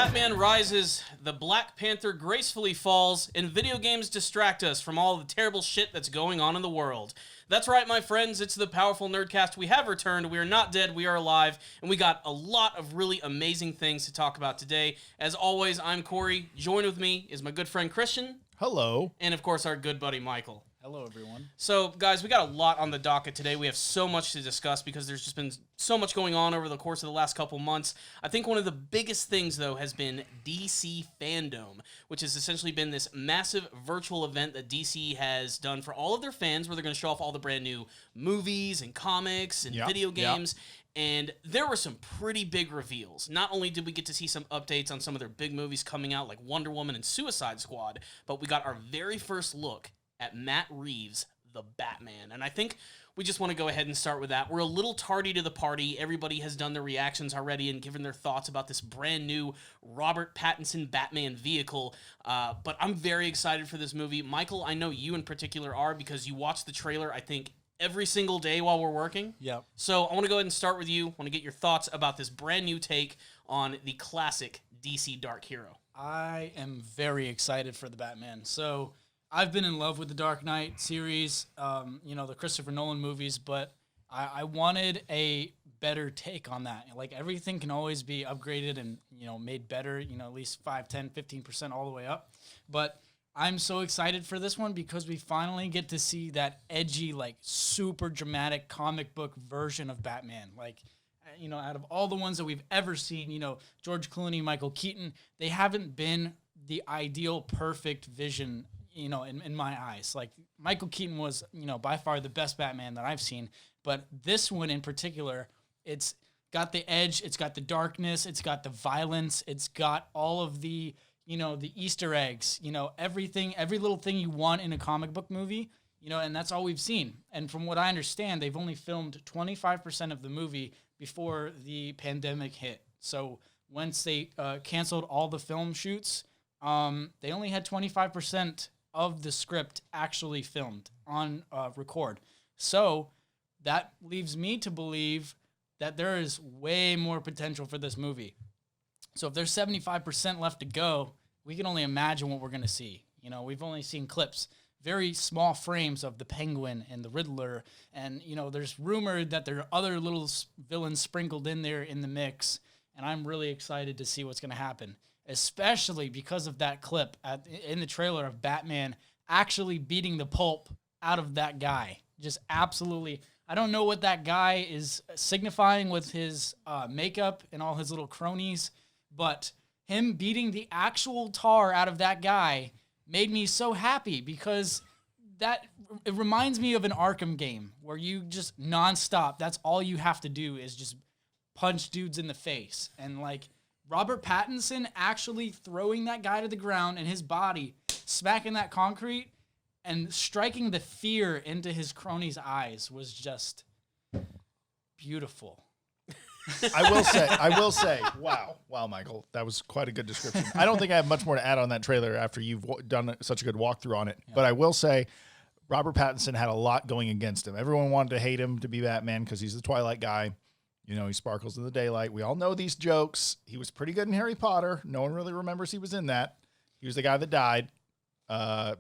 Batman rises, the Black Panther gracefully falls, and video games distract us from all the terrible shit that's going on in the world. That's right, my friends, it's the Powerful Nerdcast. We have returned, we are not dead, we are alive, and we got a lot of really amazing things to talk about today. As always, I'm Corey. Joined with me is my good friend Christian. Hello. And of course, our good buddy Michael. Hello, everyone. So, guys, we got a lot on the docket today. We have so much to discuss because there's just been so much going on over the course of the last couple months. I think one of the biggest things, though, has been DC FanDome, which has essentially been this massive virtual event that DC has done for all of their fans, where they're going to show off all the brand new movies and comics and video games. And there were some pretty big reveals. Not only did we get to see some updates on some of their big movies coming out, like Wonder Woman and Suicide Squad, but we got our very first look at Matt Reeves The Batman. And I think we just want to go ahead and start with that. We're a little tardy to the party. Everybody has done their reactions already and given their thoughts about this brand new Robert Pattinson Batman vehicle. But I'm very excited for this movie. Michael, I know you in particular are, because you watched the trailer, I think, every single day while we're working. Yep. So I want to go ahead and start with you. I want to get your thoughts about this brand new take on the classic DC Dark Hero. I am very excited for the Batman. So I've been in love with the Dark Knight series, the Christopher Nolan movies, but I wanted a better take on that. Like, everything can always be upgraded and, made better, at least 5, 10, 15% all the way up. But I'm so excited for this one because we finally get to see that edgy, like, super dramatic comic book version of Batman. Like, out of all the ones that we've ever seen, George Clooney, Michael Keaton, they haven't been the ideal, perfect vision, in my eyes. Like, Michael Keaton was, by far the best Batman that I've seen. But this one in particular, it's got the edge, it's got the darkness, it's got the violence, it's got all of the, the Easter eggs, everything, every little thing you want in a comic book movie, and that's all we've seen. And from what I understand, they've only filmed 25% of the movie before the pandemic hit. So once they canceled all the film shoots, they only had 25% of the script actually filmed on record. So that leaves me to believe that there is way more potential for this movie. So if there's 75% left to go, we can only imagine what we're going to see. We've only seen clips, very small frames of the Penguin and the Riddler. And, there's rumored that there are other little villains sprinkled in there in the mix. And I'm really excited to see what's going to happen, especially because of that clip in the trailer of Batman actually beating the pulp out of that guy. Just absolutely. I don't know what that guy is signifying with his makeup and all his little cronies, but him beating the actual tar out of that guy made me so happy, because it reminds me of an Arkham game where you just nonstop, that's all you have to do is just punch dudes in the face. And like Robert Pattinson actually throwing that guy to the ground and his body smacking that concrete and striking the fear into his cronies' eyes was just beautiful. I will say, wow, Michael, that was quite a good description. I don't think I have much more to add on that trailer after you've done such a good walkthrough on it. Yeah. But I will say, Robert Pattinson had a lot going against him. Everyone wanted to hate him to be Batman because he's the Twilight guy. He sparkles in the daylight. We all know these jokes. He was pretty good in Harry Potter. No one really remembers he was in that. He was the guy that died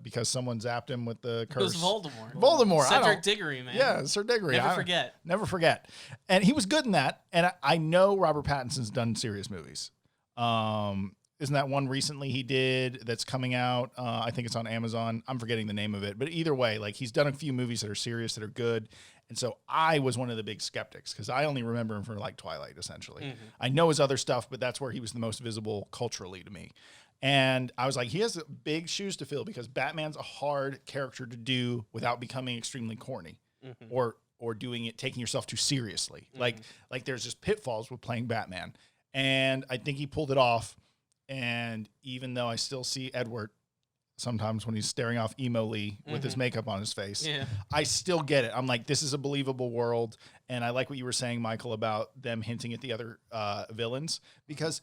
because someone zapped him with the curse. It was Voldemort. Voldemort. Cedric Diggory, man. Yeah, Sir Diggory. Never forget. And he was good in that. And I know Robert Pattinson's done serious movies. Isn't that one recently he did that's coming out? I think it's on Amazon. I'm forgetting the name of it. But either way, like, he's done a few movies that are serious, that are good. And so I was one of the big skeptics because I only remember him for like Twilight, essentially. Mm-hmm. I know his other stuff, but that's where he was the most visible culturally to me. And I was like, he has big shoes to fill because Batman's a hard character to do without becoming extremely corny, mm-hmm. or doing it, taking yourself too seriously. Mm-hmm. Like there's just pitfalls with playing Batman. And I think he pulled it off. And even though I still see Edward sometimes when he's staring off emo-ly with mm-hmm. his makeup on his face, I still get it. I'm like, this is a believable world. And I like what you were saying, Michael, about them hinting at the other villains, because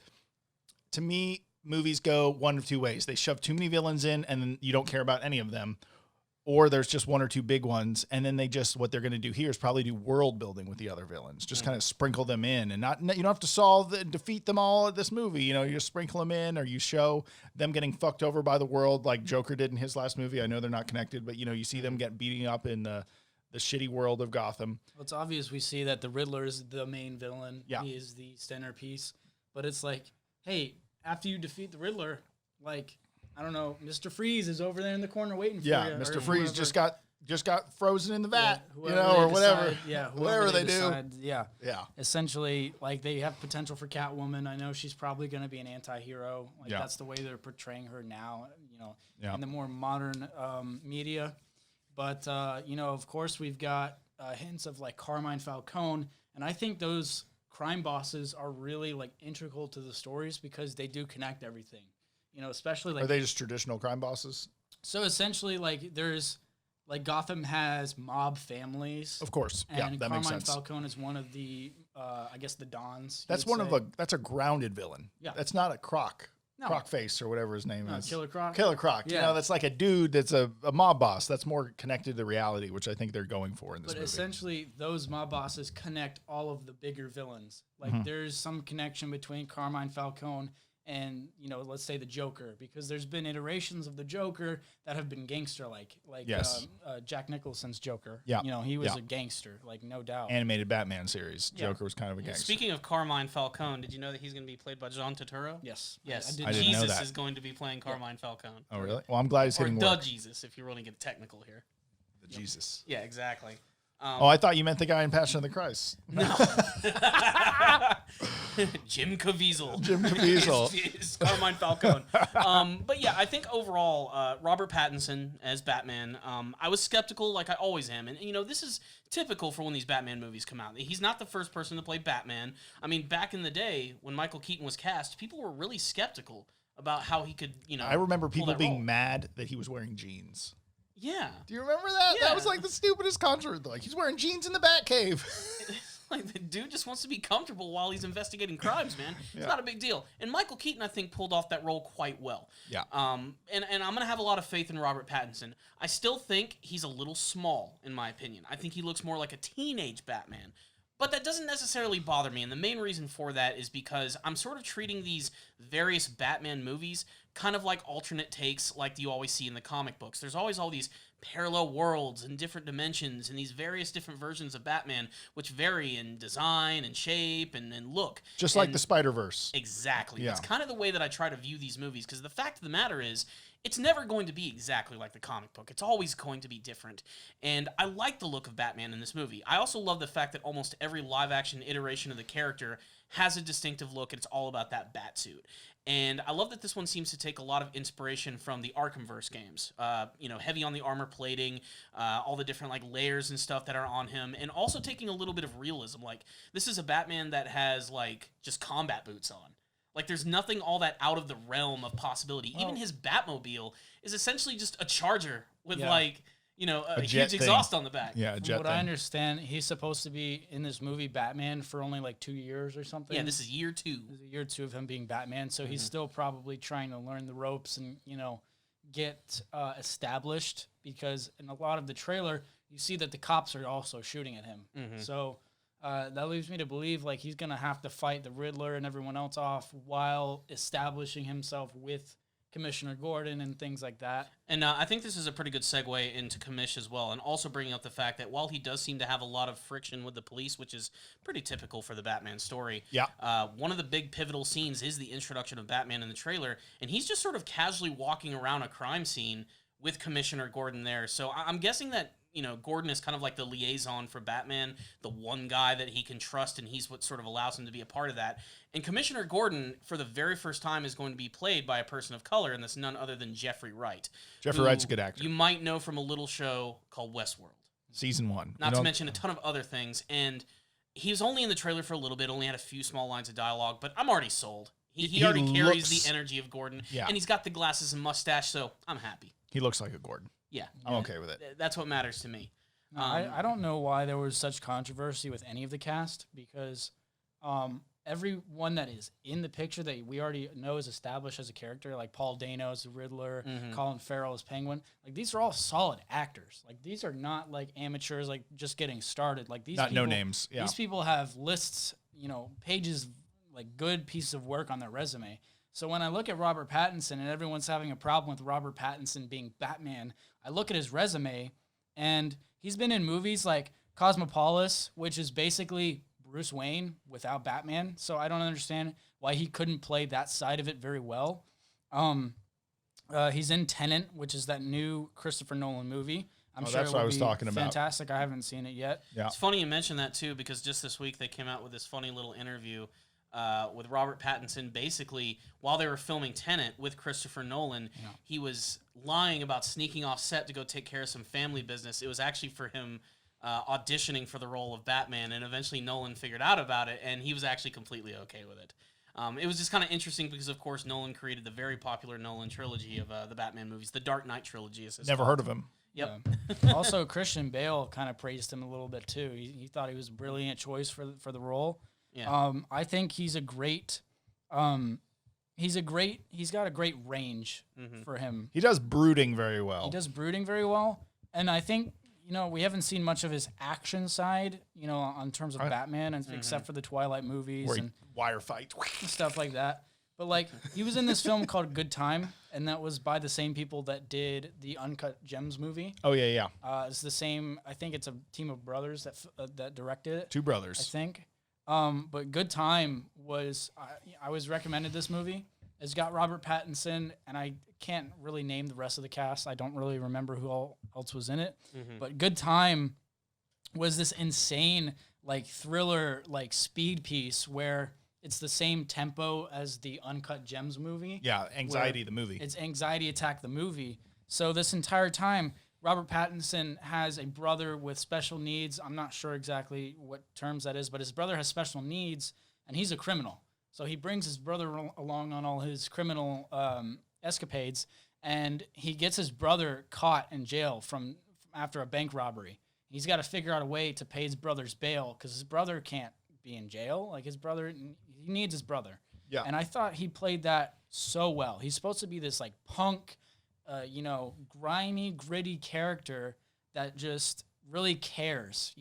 to me, movies go one of two ways. They shove too many villains in and then you don't care about any of them, or there's just one or two big ones, and then what they're going to do here is probably do world building with the other villains. Just kind of sprinkle them in, and you don't have to defeat them all at this movie. You just sprinkle them in, or you show them getting fucked over by the world like Joker did in his last movie. I know they're not connected, but you see them get beating up in the shitty world of Gotham. Well, it's obvious we see that the Riddler is the main villain. Yeah. He is the centerpiece. But it's like, hey, after you defeat the Riddler, like, I don't know, Mr. Freeze is over there in the corner waiting for you. Yeah, Mr. Freeze just got frozen in the vat, whoever or they whatever. decide, yeah, whatever they decide, do. Yeah. Yeah. Essentially, like, they have potential for Catwoman. I know she's probably going to be an anti-hero. Like, that's the way they're portraying her now, in the more modern media. But, of course, we've got hints of, like, Carmine Falcone. And I think those crime bosses are really, like, integral to the stories because they do connect everything. Especially, like... Are they just traditional crime bosses? So, essentially, like, there's... Like, Gotham has mob families. Of course. And yeah, that Carmine makes sense. Falcone is one of the, I guess, the Dons. That's that's a grounded villain. Yeah. That's not a Croc. No. Croc face or whatever his name is. Killer Croc? Killer Croc. Yeah. That's like a dude that's a mob boss. That's more connected to reality, which I think they're going for in this But movie. essentially, those mob bosses connect all of the bigger villains. Like, there's some connection between Carmine Falcone and, let's say the Joker, because there's been iterations of the Joker that have been gangster-like. Like Yes. Jack Nicholson's Joker. Yeah. He was Yeah. a gangster, like, no doubt. Animated Batman series. Yeah. Joker was kind of a gangster. Speaking of Carmine Falcone, did you know that he's going to be played by John Turturro? Yes. Yes. I did I didn't know Jesus that. is going to be playing Carmine Falcone. Oh, really? Well, I'm glad he's Or getting the work. Jesus, if you want to get technical here. The Jesus. Yeah, exactly. Oh, I thought you meant the guy in Passion of the Christ. No. Jim Caviezel. Jim Caviezel. is Carmine Falcone. But yeah, I think overall, Robert Pattinson as Batman, I was skeptical like I always am. And, this is typical for when these Batman movies come out. He's not the first person to play Batman. I mean, back in the day when Michael Keaton was cast, people were really skeptical about how he could, I remember pull people that being role. mad that he was wearing jeans. Yeah. Do you remember that? Yeah. That was like the stupidest controversy. Like, he's wearing jeans in the Batcave. Like, the dude just wants to be comfortable while he's investigating crimes, man. It's not a big deal. And Michael Keaton, I think, pulled off that role quite well. Yeah. And I'm going to have a lot of faith in Robert Pattinson. I still think he's a little small, in my opinion. I think he looks more like a teenage Batman. But that doesn't necessarily bother me, and the main reason for that is because I'm sort of treating these various Batman movies kind of like alternate takes like you always see in the comic books. There's always all these parallel worlds and different dimensions and these various different versions of Batman which vary in design and shape and look. Just like the Spider-Verse. Exactly. Yeah. That's kind of the way that I try to view these movies, because the fact of the matter is, it's never going to be exactly like the comic book. It's always going to be different. And I like the look of Batman in this movie. I also love the fact that almost every live-action iteration of the character has a distinctive look, and it's all about that Batsuit. And I love that this one seems to take a lot of inspiration from the Arkhamverse games. Heavy on the armor plating, all the different like layers and stuff that are on him, and also taking a little bit of realism. Like, this is a Batman that has like just combat boots on. Like, there's nothing all that out of the realm of possibility. Even his Batmobile is essentially just a Charger with a jet huge thing. exhaust on the back. Yeah, a From jet what thing. I understand, he's supposed to be in this movie Batman for only like 2 years or something. Yeah, this is year 2. This is year 2 of him being Batman, so he's still probably trying to learn the ropes and get established, because in a lot of the trailer you see that the cops are also shooting at him. So that leaves me to believe like he's gonna have to fight the Riddler and everyone else off while establishing himself with Commissioner Gordon and things like that. And I think this is a pretty good segue into Commish as well, and also bringing up the fact that while he does seem to have a lot of friction with the police, which is pretty typical for the Batman story, one of the big pivotal scenes is the introduction of Batman in the trailer, and he's just sort of casually walking around a crime scene with Commissioner Gordon there. So I'm guessing that Gordon is kind of like the liaison for Batman, the one guy that he can trust, and he's what sort of allows him to be a part of that. And Commissioner Gordon, for the very first time, is going to be played by a person of color, and that's none other than Jeffrey Wright. Jeffrey Wright's a good actor. You might know from a little show called Westworld. Season 1. Not to mention a ton of other things. And he was only in the trailer for a little bit, only had a few small lines of dialogue, but I'm already sold. He already carries the energy of Gordon, and he's got the glasses and mustache, so I'm happy. He looks like a Gordon. Yeah. I'm okay with it. That's what matters to me. I don't know why there was such controversy with any of the cast, because everyone that is in the picture that we already know is established as a character, like Paul Dano as the Riddler, Colin Farrell as Penguin, like these are all solid actors. Like these are not like amateurs, like just getting started. Like these Not people, no names. Yeah. These people have lists, pages, like good pieces of work on their resume. So when I look at Robert Pattinson and everyone's having a problem with Robert Pattinson being Batman, I look at his resume and he's been in movies like Cosmopolis, which is basically Bruce Wayne without Batman, so I don't understand why he couldn't play that side of it very well. He's in Tenet, which is that new Christopher Nolan movie. I'm sure that's what I was talking about. Fantastic. I haven't seen it yet. Yeah. It's funny you mentioned that too, because just this week they came out with this funny little interview with Robert Pattinson. Basically, while they were filming Tenet with Christopher Nolan, he was lying about sneaking off set to go take care of some family business. It was actually for him auditioning for the role of Batman, and eventually Nolan figured out about it, and he was actually completely okay with it. It was just kind of interesting because, of course, Nolan created the very popular Nolan trilogy of the Batman movies, the Dark Knight trilogy. Never heard of him. Yep. Yeah. Also, Christian Bale kind of praised him a little bit too. He thought he was a brilliant choice for the role. Yeah. I think he's a great. He's got a great range for him. He does brooding very well. He does brooding very well, and I think we haven't seen much of his action side, on terms of Batman, and except for the Twilight movies Where and wire fight. stuff like that. But like he was in this film called Good Time, and that was by the same people that did the Uncut Gems movie. Oh yeah. It's the same. I think it's a team of brothers that directed it. Two I brothers. think. But Good Time was I was recommended this movie. It's got Robert Pattinson, and I can't really name the rest of the cast. I don't really remember who else was in it. But Good Time was this insane like thriller like speed piece where it's the same tempo as the Uncut Gems movie. Yeah, Anxiety, the movie. It's Anxiety Attack, the movie. So this entire time, Robert Pattinson has a brother with special needs. I'm not sure exactly what terms that is, but his brother has special needs, and he's a criminal. So he brings his brother along on all his criminal escapades, and he gets his brother caught in jail from after a bank robbery. He's got to figure out a way to pay his brother's bail because his brother can't be in jail. Like his brother, he needs his brother. Yeah. And I thought he played that so well. He's supposed to be this like punk, grimy, gritty character that just really cares,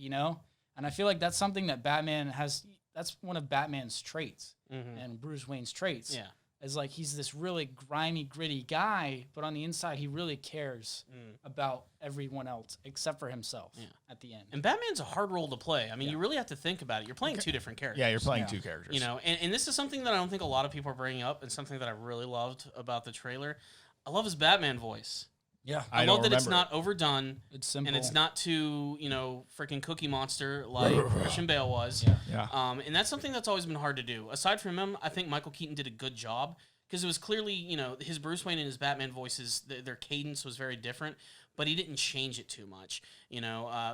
And I feel like that's something that Batman has. That's one of Batman's traits and Bruce Wayne's traits. Yeah. Is like he's this really grimy, gritty guy, but on the inside he really cares about everyone else except for himself at the end. And Batman's a hard role to play. I mean, you really have to think about it. You're playing two different characters. Yeah, you're playing two characters. And this is something that I don't think a lot of people are bringing up, and something that I really loved about the trailer. I love his Batman voice. Yeah. I love that it's not overdone. It's simple. And it's not too, freaking Cookie Monster like Christian Bale was. Yeah. And that's something that's always been hard to do. Aside from him, I think Michael Keaton did a good job because it was clearly, his Bruce Wayne and his Batman voices, their cadence was very different, but he didn't change it too much.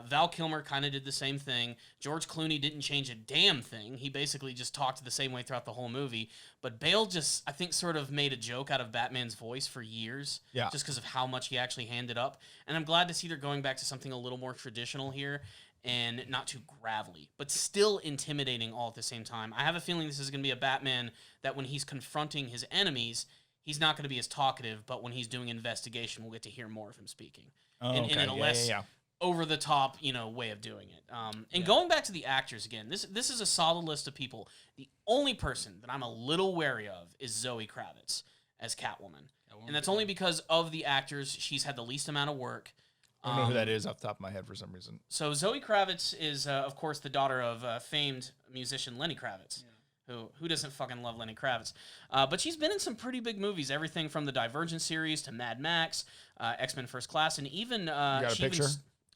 Val Kilmer kind of did the same thing. George Clooney didn't change a damn thing. He basically just talked the same way throughout the whole movie. But Bale just, I think, sort of made a joke out of Batman's voice for years. Yeah. Just because of how much he actually handed up. And I'm glad to see they're going back to something a little more traditional here and not too gravelly, but still intimidating all at the same time. I have a feeling this is going to be a Batman that when he's confronting his enemies, he's not going to be as talkative, but when he's doing investigation, we'll get to hear more of him speaking. And in a less over-the-top, way of doing it. Going back to the actors again, this is a solid list of people. The only person that I'm a little wary of is Zoe Kravitz as Catwoman. And that's only because of the actors. She's had the least amount of work. I don't know who that is off the top of my head for some reason. So Zoe Kravitz is, of course, the daughter of famed musician Lenny Kravitz. Who doesn't fucking love Lenny Kravitz? But she's been in some pretty big movies, everything from the Divergent series to Mad Max, X-Men First Class, and even... you got a picture?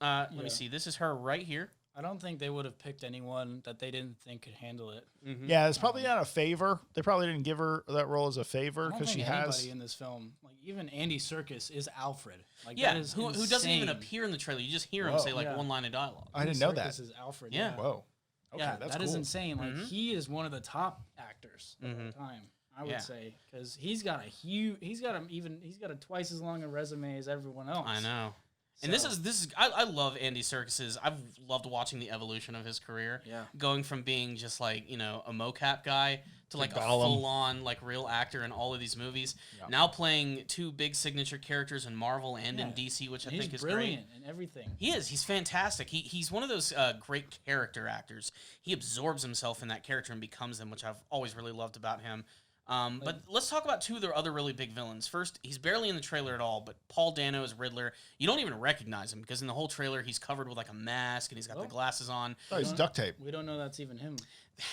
Let me see. This is her right here. I don't think they would have picked anyone that they didn't think could handle it. Yeah, it's probably not a favor. They probably didn't give her that role as a favor because she has... anybody in this film, like even Andy Serkis is Alfred. Like, Yeah, that is who doesn't even appear in the trailer. You just hear him say one line of dialogue. I didn't know that. This is Alfred. Yeah. Whoa. Okay, Yeah, that's that cool. is insane. Like he is one of the top actors of all time, I would say, because he's got a twice as long a resume as everyone else. I know. And this is I love Andy Serkis's. I've loved watching the evolution of his career. Yeah. Going from being just like, a mocap guy to like a Gollum. full-on like real actor in all of these movies. Yeah. Now playing two big signature characters in Marvel and in DC, which I think is brilliant great. in everything. He is. He's fantastic. He's one of those great character actors. He absorbs himself in that character and becomes them, which I've always really loved about him. But let's talk about two of their other really big villains. First, he's barely in the trailer at all, but Paul Dano is Riddler. You don't even recognize him because in the whole trailer, he's covered with like a mask and he's got the glasses on. Oh, he's duct tape. We don't know that's even him.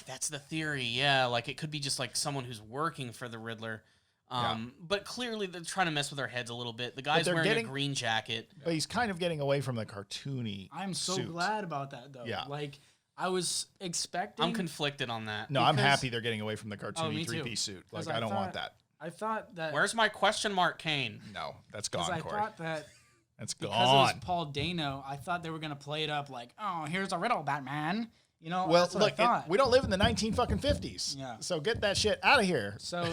That's the theory, yeah. Like, it could be just like someone who's working for the Riddler. But clearly, they're trying to mess with our heads a little bit. The guy's wearing a green jacket. But he's kind of getting away from the cartoony I'm so suit. glad about that, though. Yeah. Like, I was expecting... I'm conflicted on that. No, I'm happy they're getting away from the cartoony me too. three-piece suit. Like, 'Cause I don't want that. I thought that... Where's my question mark, Kane? No, that's Because gone, I Corey. thought that... That's Because gone. it was Paul Dano, I thought they were going to play it up like, oh, here's a riddle, Batman. Well, that's what look, I thought. we don't live in the 1950s. Yeah. So get that shit out of here. So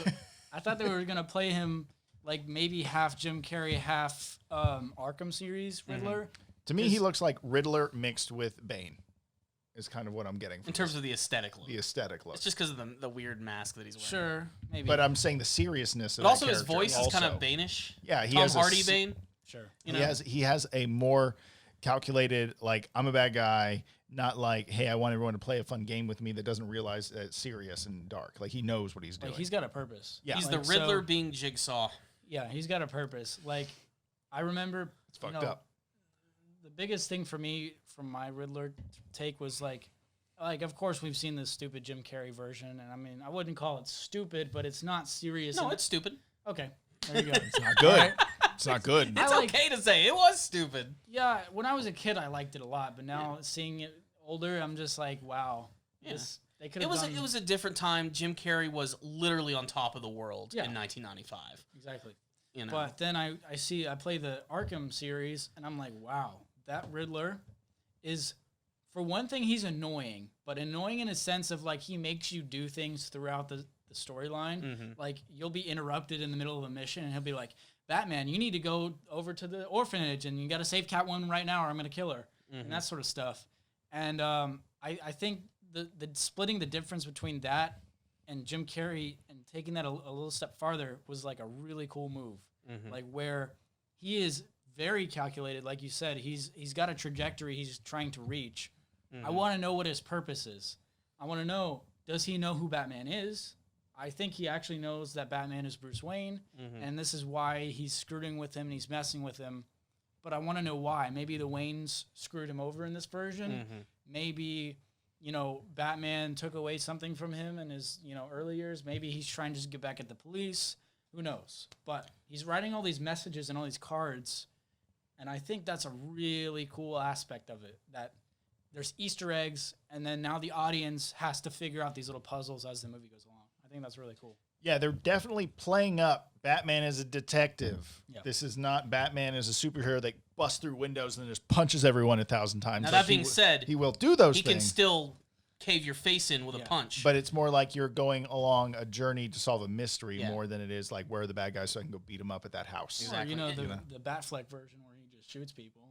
I thought they were going to play him like maybe half Jim Carrey, half Arkham series Riddler. To me, he looks like Riddler mixed with Bane. Is kind of what I'm getting from In terms of the aesthetic look. the aesthetic look. It's just because of the weird mask that he's wearing. Sure, maybe. But I'm saying the seriousness of But also that his character voice is kind of also. Bane-ish. Yeah, he Tom has a Hardy s- Bane. sure. You know? He has a more calculated, like, I'm a bad guy, not like, hey, I want everyone to play a fun game with me that doesn't realize that it's serious and dark. Like, he knows what he's doing. Like, he's got a purpose. Yeah. He's Like, the Riddler so- being Jigsaw. Yeah, he's got a purpose. Like, I remember... It's fucked up. The biggest thing for me from my Riddler take was like, of course we've seen this stupid Jim Carrey version, and I mean, I wouldn't call it stupid, but it's not serious. No, it's stupid. okay. There you go. It's not good. It's not good. It's like- okay to say it was stupid. Yeah, when I was a kid, I liked it a lot, but now seeing it older, I'm just like, wow. Yeah. They could have done... It was a different time. Jim Carrey was literally on top of the world Yeah. in 1995. Exactly. You know, But then I play the Arkham series, and I'm like, wow, that Riddler is... For one thing, he's annoying, but annoying in a sense of like he makes you do things throughout the storyline. Mm-hmm. Like you'll be interrupted in the middle of a mission, and he'll be like, "Batman, you need to go over to the orphanage, and you got to save Catwoman right now, or I'm gonna kill her," and that sort of stuff. And I think the splitting the difference between that and Jim Carrey and taking that a little step farther was like a really cool move. Like where he is very calculated, like you said, he's got a trajectory he's trying to reach. I want to know what his purpose is. I want to know, does he know who Batman is? I think he actually knows that Batman is Bruce Wayne, and this is why he's screwing with him and he's messing with him. But I want to know why. Maybe the Waynes screwed him over in this version. Maybe, Batman took away something from him in his, early years. Maybe he's trying to just get back at the police. Who knows? But he's writing all these messages and all these cards, and I think that's a really cool aspect of it, that there's Easter eggs, and then now the audience has to figure out these little puzzles as the movie goes along. I think that's really cool. Yeah, they're definitely playing up Batman as a detective. Yeah. This is not Batman as a superhero that busts through windows and then just punches everyone 1,000 times. Now, Like, that being said, he will do those he things. can still cave your face in with a punch. But it's more like you're going along a journey to solve a mystery Yeah. more than it is like where are the bad guys so I can go beat them up at that house. Exactly. Or, Yeah. the Batfleck version where he just shoots people.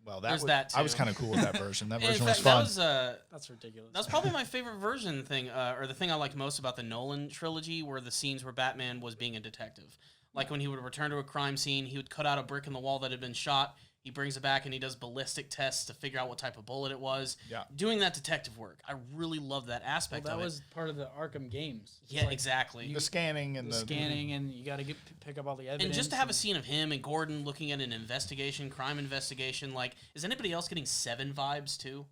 Well, There's was, that I was too. kind of cool with that version. That In version was fact, fun. That's ridiculous. That was probably my favorite version thing, or the thing I liked most about the Nolan trilogy, were the scenes where Batman was being a detective. Like when he would return to a crime scene, he would cut out a brick in the wall that had been shot. He brings it back and he does ballistic tests to figure out what type of bullet it was. Yeah. Doing that detective work. I really love that aspect that of was it. part of the Arkham games. It's Yeah, like exactly. The scanning and the scanning, and you got to pick up all the evidence. And just to have a scene of him and Gordon looking at an investigation, crime investigation, like, is anybody else getting Seven vibes too?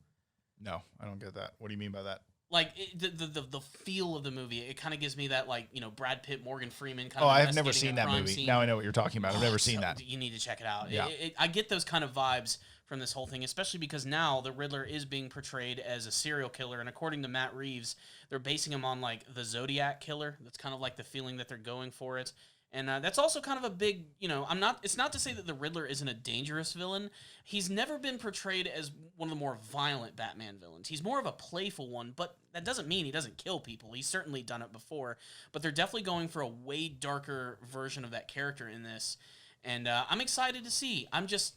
No, I don't get that. What do you mean by that? Like the feel of the movie, it kind of gives me that, like, Brad Pitt, Morgan Freeman kind Oh, of. I have never investigating seen a that crime movie. scene. Now I know what you're talking about. I've never seen So, that. You need to check it out. Yeah. I get those kind of vibes from this whole thing, especially because now the Riddler is being portrayed as a serial killer, and according to Matt Reeves, they're basing him on like the Zodiac killer. That's kind of like the feeling that they're going for it. And that's also kind of a big, it's not to say that the Riddler isn't a dangerous villain. He's never been portrayed as one of the more violent Batman villains. He's more of a playful one, but that doesn't mean he doesn't kill people. He's certainly done it before. But they're definitely going for a way darker version of that character in this. And I'm excited to see. I'm just,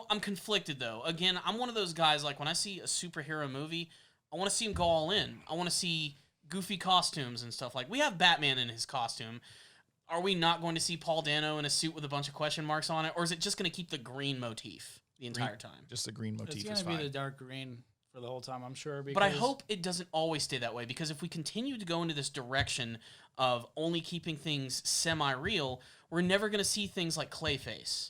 I'm conflicted though. Again, I'm one of those guys, like when I see a superhero movie, I want to see him go all in. I want to see goofy costumes and stuff. Like, we have Batman in his costume. Are we not going to see Paul Dano in a suit with a bunch of question marks on it? Or is it just going to keep the green motif the entire time? Just the green motif is fine. It's going to be the dark green for the whole time, I'm sure. But I hope it doesn't always stay that way, because if we continue to go into this direction of only keeping things semi-real, we're never going to see things like Clayface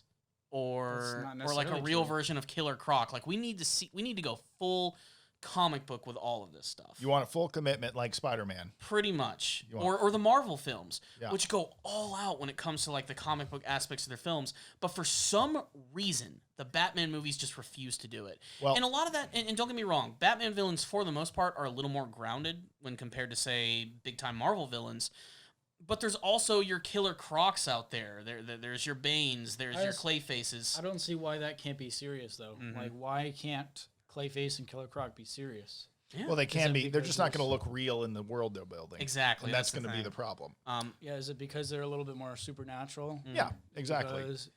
or like a real version of Killer Croc. Like, we need to go full comic book with all of this stuff. You want a full commitment like Spider-Man. Pretty much. Or the Marvel films, which go all out when it comes to like the comic book aspects of their films. But for some reason, the Batman movies just refuse to do it. Well, and a lot of that, and don't get me wrong, Batman villains for the most part are a little more grounded when compared to, say, big-time Marvel villains. But there's also your Killer Crocs out there. There's your Banes. There's your Clayfaces. I don't see why that can't be serious, though. Like, why can't Clayface and Killer Croc be serious? Yeah. Well, they can be. They're just not going to look real in the world they're building. Exactly. And that's going to be the problem. Is it because they're a little bit more supernatural? Yeah, exactly. Because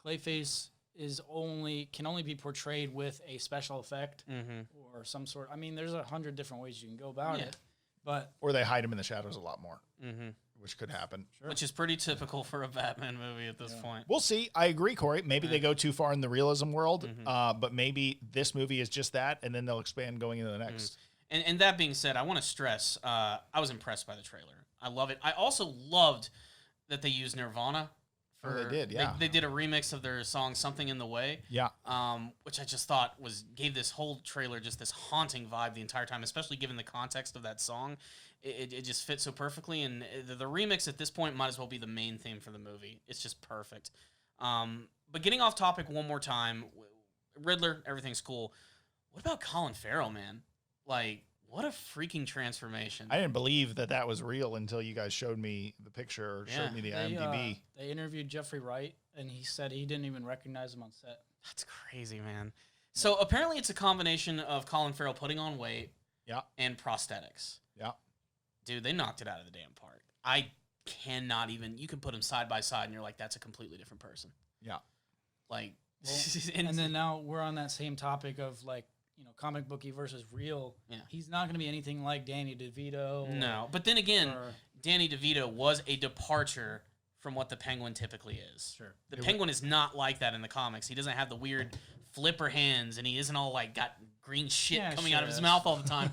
Clayface can only be portrayed with a special effect or some sort. I mean, there's 100 different ways you can go about it. Or they hide him in the shadows a lot more, which could happen. Sure. Which is pretty typical for a Batman movie at this point. We'll see. I agree, Corey. Maybe they go too far in the realism world, but maybe this movie is just that, and then they'll expand going into the next. And that being said, I want to stress, I was impressed by the trailer. I love it. I also loved that they used Nirvana. They did, yeah. They did a remix of their song "Something in the Way," which I just thought gave this whole trailer just this haunting vibe the entire time, especially given the context of that song. It just fits so perfectly, and the remix at this point might as well be the main theme for the movie. It's just perfect. But getting off topic one more time, Riddler, everything's cool. What about Colin Farrell, man? Like, what a freaking transformation. I didn't believe that was real until you guys showed me the picture or showed me the IMDb. They interviewed Jeffrey Wright, and he said he didn't even recognize him on set. That's crazy, man. So apparently it's a combination of Colin Farrell putting on weight and prosthetics. Yeah. Dude, they knocked it out of the damn park. I cannot even... You can put them side by side, and you're like, that's a completely different person. Yeah. Like... Well, and then now we're on that same topic of, like, comic booky versus real. Yeah. He's not going to be anything like Danny DeVito. No, but then again, Danny DeVito was a departure from what the Penguin typically is. Sure. The Penguin is not like that in the comics. He doesn't have the weird flipper hands, and he isn't all like got green shit coming out of his mouth all the time.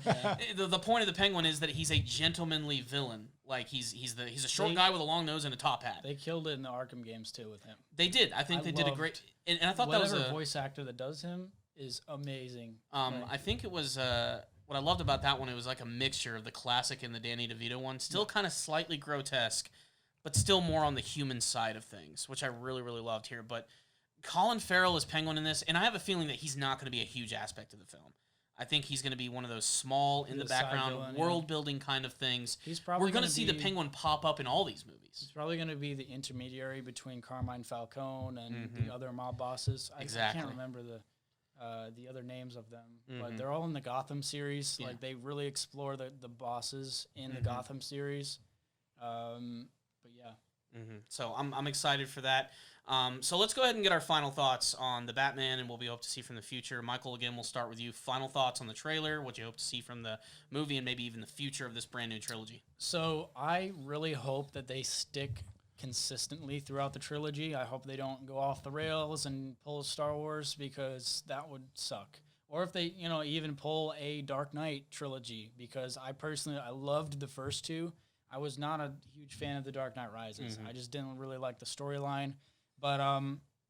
The point of the Penguin is that he's a gentlemanly villain. Like he's a short guy with a long nose and a top hat. They killed it in the Arkham games too with him. They did. I think they did a great. And I thought that was a voice actor that does him is amazing. I think it was what I loved about that one. It was like a mixture of the classic and the Danny DeVito one. Still kind of slightly grotesque, but still more on the human side of things, which I really, really loved here. But Colin Farrell is Penguin in this, and I have a feeling that he's not going to be a huge aspect of the film. I think he's going to be one of those small, in the background, world-building kind of things. We're going to see the Penguin pop up in all these movies. He's probably going to be the intermediary between Carmine Falcone and the other mob bosses. I can't remember the other names of them, but they're all in the Gotham series. Yeah. Like, they really explore the bosses in the Gotham series. But yeah. So I'm excited for that. So let's go ahead and get our final thoughts on the Batman and what we hope to see from the future. Michael, again, we'll start with you. Final thoughts on the trailer, what you hope to see from the movie, and maybe even the future of this brand new trilogy. So I really hope that they stick consistently throughout the trilogy. I hope they don't go off the rails and pull Star Wars, because that would suck. Or if they, even pull a Dark Knight trilogy, because I loved the first two. I was not a huge fan of The Dark Knight Rises. I just didn't really like the storyline. But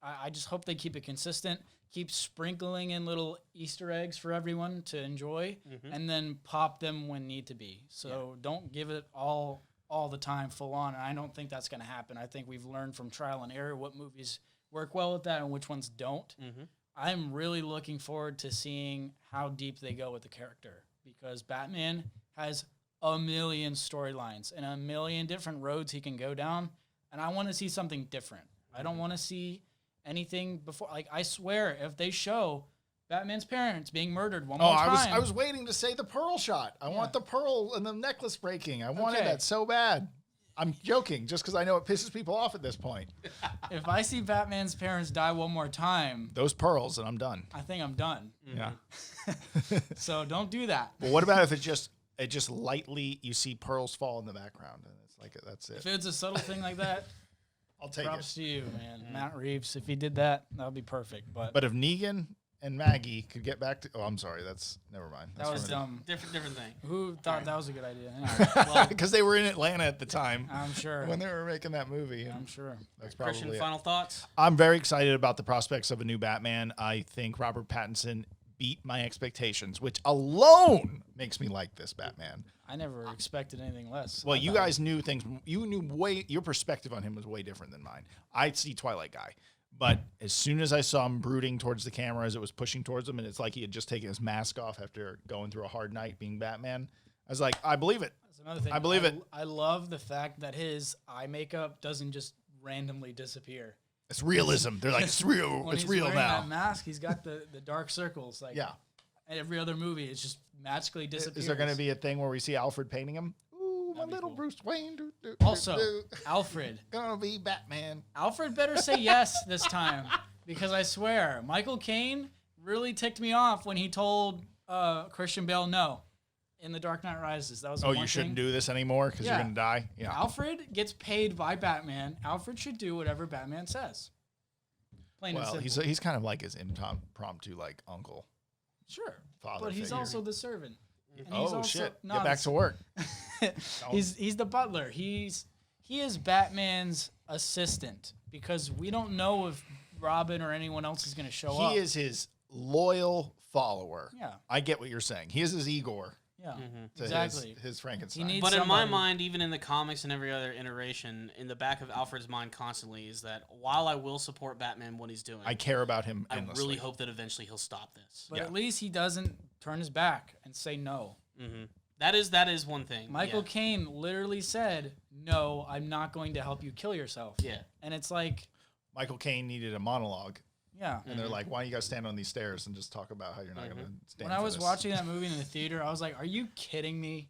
I just hope they keep it consistent, keep sprinkling in little Easter eggs for everyone to enjoy, and then pop them when need to be. So don't give it all the time full on, and I don't think that's going to happen. I think we've learned from trial and error what movies work well with that and which ones don't. I'm really looking forward to seeing how deep they go with the character, because Batman has a million storylines and a million different roads he can go down, and I want to see something different. I don't want to see anything before. Like, I swear, if they show Batman's parents being murdered one more time. I was waiting to say the pearl shot. I want the pearl and the necklace breaking. I wanted that so bad. I'm joking, just because I know it pisses people off at this point. If I see Batman's parents die one more time, Those pearls, and I'm done. I think I'm done. Yeah. So don't do that. Well, what about if it just lightly you see pearls fall in the background and it's like that's If it? it's a subtle thing like that, I'll take props it. to you, man. Matt Reeves, if he did that, that would be perfect. But But if Negan and Maggie could get back to, I'm sorry, that's never mind. that was dumb. Different thing. Who thought that was a good idea? Anyway, Because they were in Atlanta at the time I'm sure. when they were making that movie. and I'm sure. That's probably Christian, it. final thoughts? I'm very excited about the prospects of a new Batman. I think Robert Pattinson beat my expectations, which alone makes me like this Batman. I never expected anything less. Well, you guys knew things. You knew your perspective on him was way different than mine. I'd see Twilight Guy. But as soon as I saw him brooding towards the camera as it was pushing towards him, and it's like he had just taken his mask off after going through a hard night being Batman, I was like, I believe it. That's another thing. I believe it. I love the fact that his eye makeup doesn't just randomly disappear. It's realism. They're like, it's real. When It's he's real wearing now. that mask, he's got the dark circles. Like Yeah. in every other movie, it's just magically disappears. Is there going to be a thing where we see Alfred painting him? Ooh, my That'd be little cool. Bruce Wayne. Also, Alfred. Gonna be Batman. Alfred better say yes this time, because I swear, Michael Caine really ticked me off when he told Christian Bale no in The Dark Knight Rises. That was the Oh, one you shouldn't thing. do this anymore because Yeah. you're gonna die. Yeah. Alfred gets paid by Batman. Alfred should do whatever Batman says. Plain and Well, simple. he's kind of like his impromptu like uncle. Sure, Father but he's figure. also the servant. And he's Oh also shit! not Get back a- to work. He's the butler. He is Batman's assistant because we don't know if Robin or anyone else is going to show up. He is his loyal follower. Yeah. I get what you're saying. He is his Igor Yeah, to exactly. his Frankenstein. He needs But in my somebody. mind, even in the comics and every other iteration, in the back of Alfred's mind constantly is that while I will support Batman what he's doing, I care about him I endlessly. really hope that eventually he'll stop this. But Yeah. at least he doesn't turn his back and say no. That is one thing. Michael yeah. Caine literally said, "No, I'm not going to help you kill yourself." Yeah. And it's like, Michael Caine needed a monologue, yeah. and they're like, "Why don't you guys stand on these stairs and just talk about how you're not going to stand?" When I for was this?" watching that movie in the theater, I was like, "Are you kidding me?"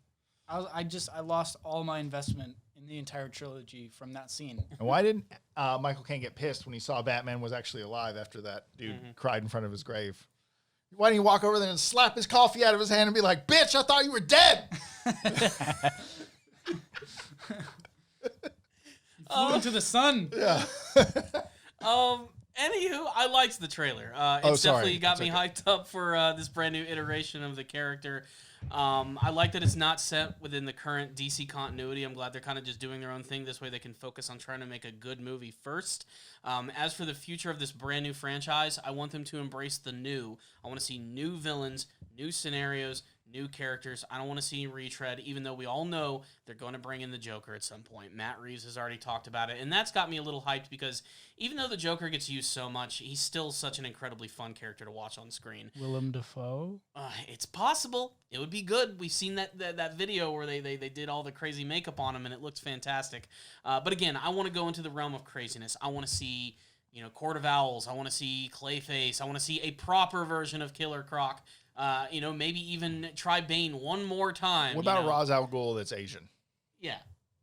I lost all my investment in the entire trilogy from that scene. And why didn't Michael Caine get pissed when he saw Batman was actually alive after that dude cried in front of his grave? Why didn't he walk over there and slap his coffee out of his hand and be like, "Bitch, I thought you were dead"? Flew into the sun. Yeah. Anywho, I liked the trailer. Oh, It's sorry. definitely got It's me okay. hyped up for this brand new iteration of the character. I like that it's not set within the current DC continuity. I'm glad they're kind of just doing their own thing. This way they can focus on trying to make a good movie first. As for the future of this brand new franchise, I want them to embrace the new. I want to see new villains, new scenarios, new characters. I don't want to see retread, even though we all know they're going to bring in the Joker at some point. Matt Reeves has already talked about it, and that's got me a little hyped because even though the Joker gets used so much, he's still such an incredibly fun character to watch on screen. Willem Dafoe. It's possible. It would be good. We've seen that video where they did all the crazy makeup on him, and it looks fantastic. But again, I want to go into the realm of craziness. I want to see, Court of Owls. I want to see Clayface. I want to see a proper version of Killer Croc. Maybe even try Bane one more time. What about Ra's al Ghul that's Asian? Yeah.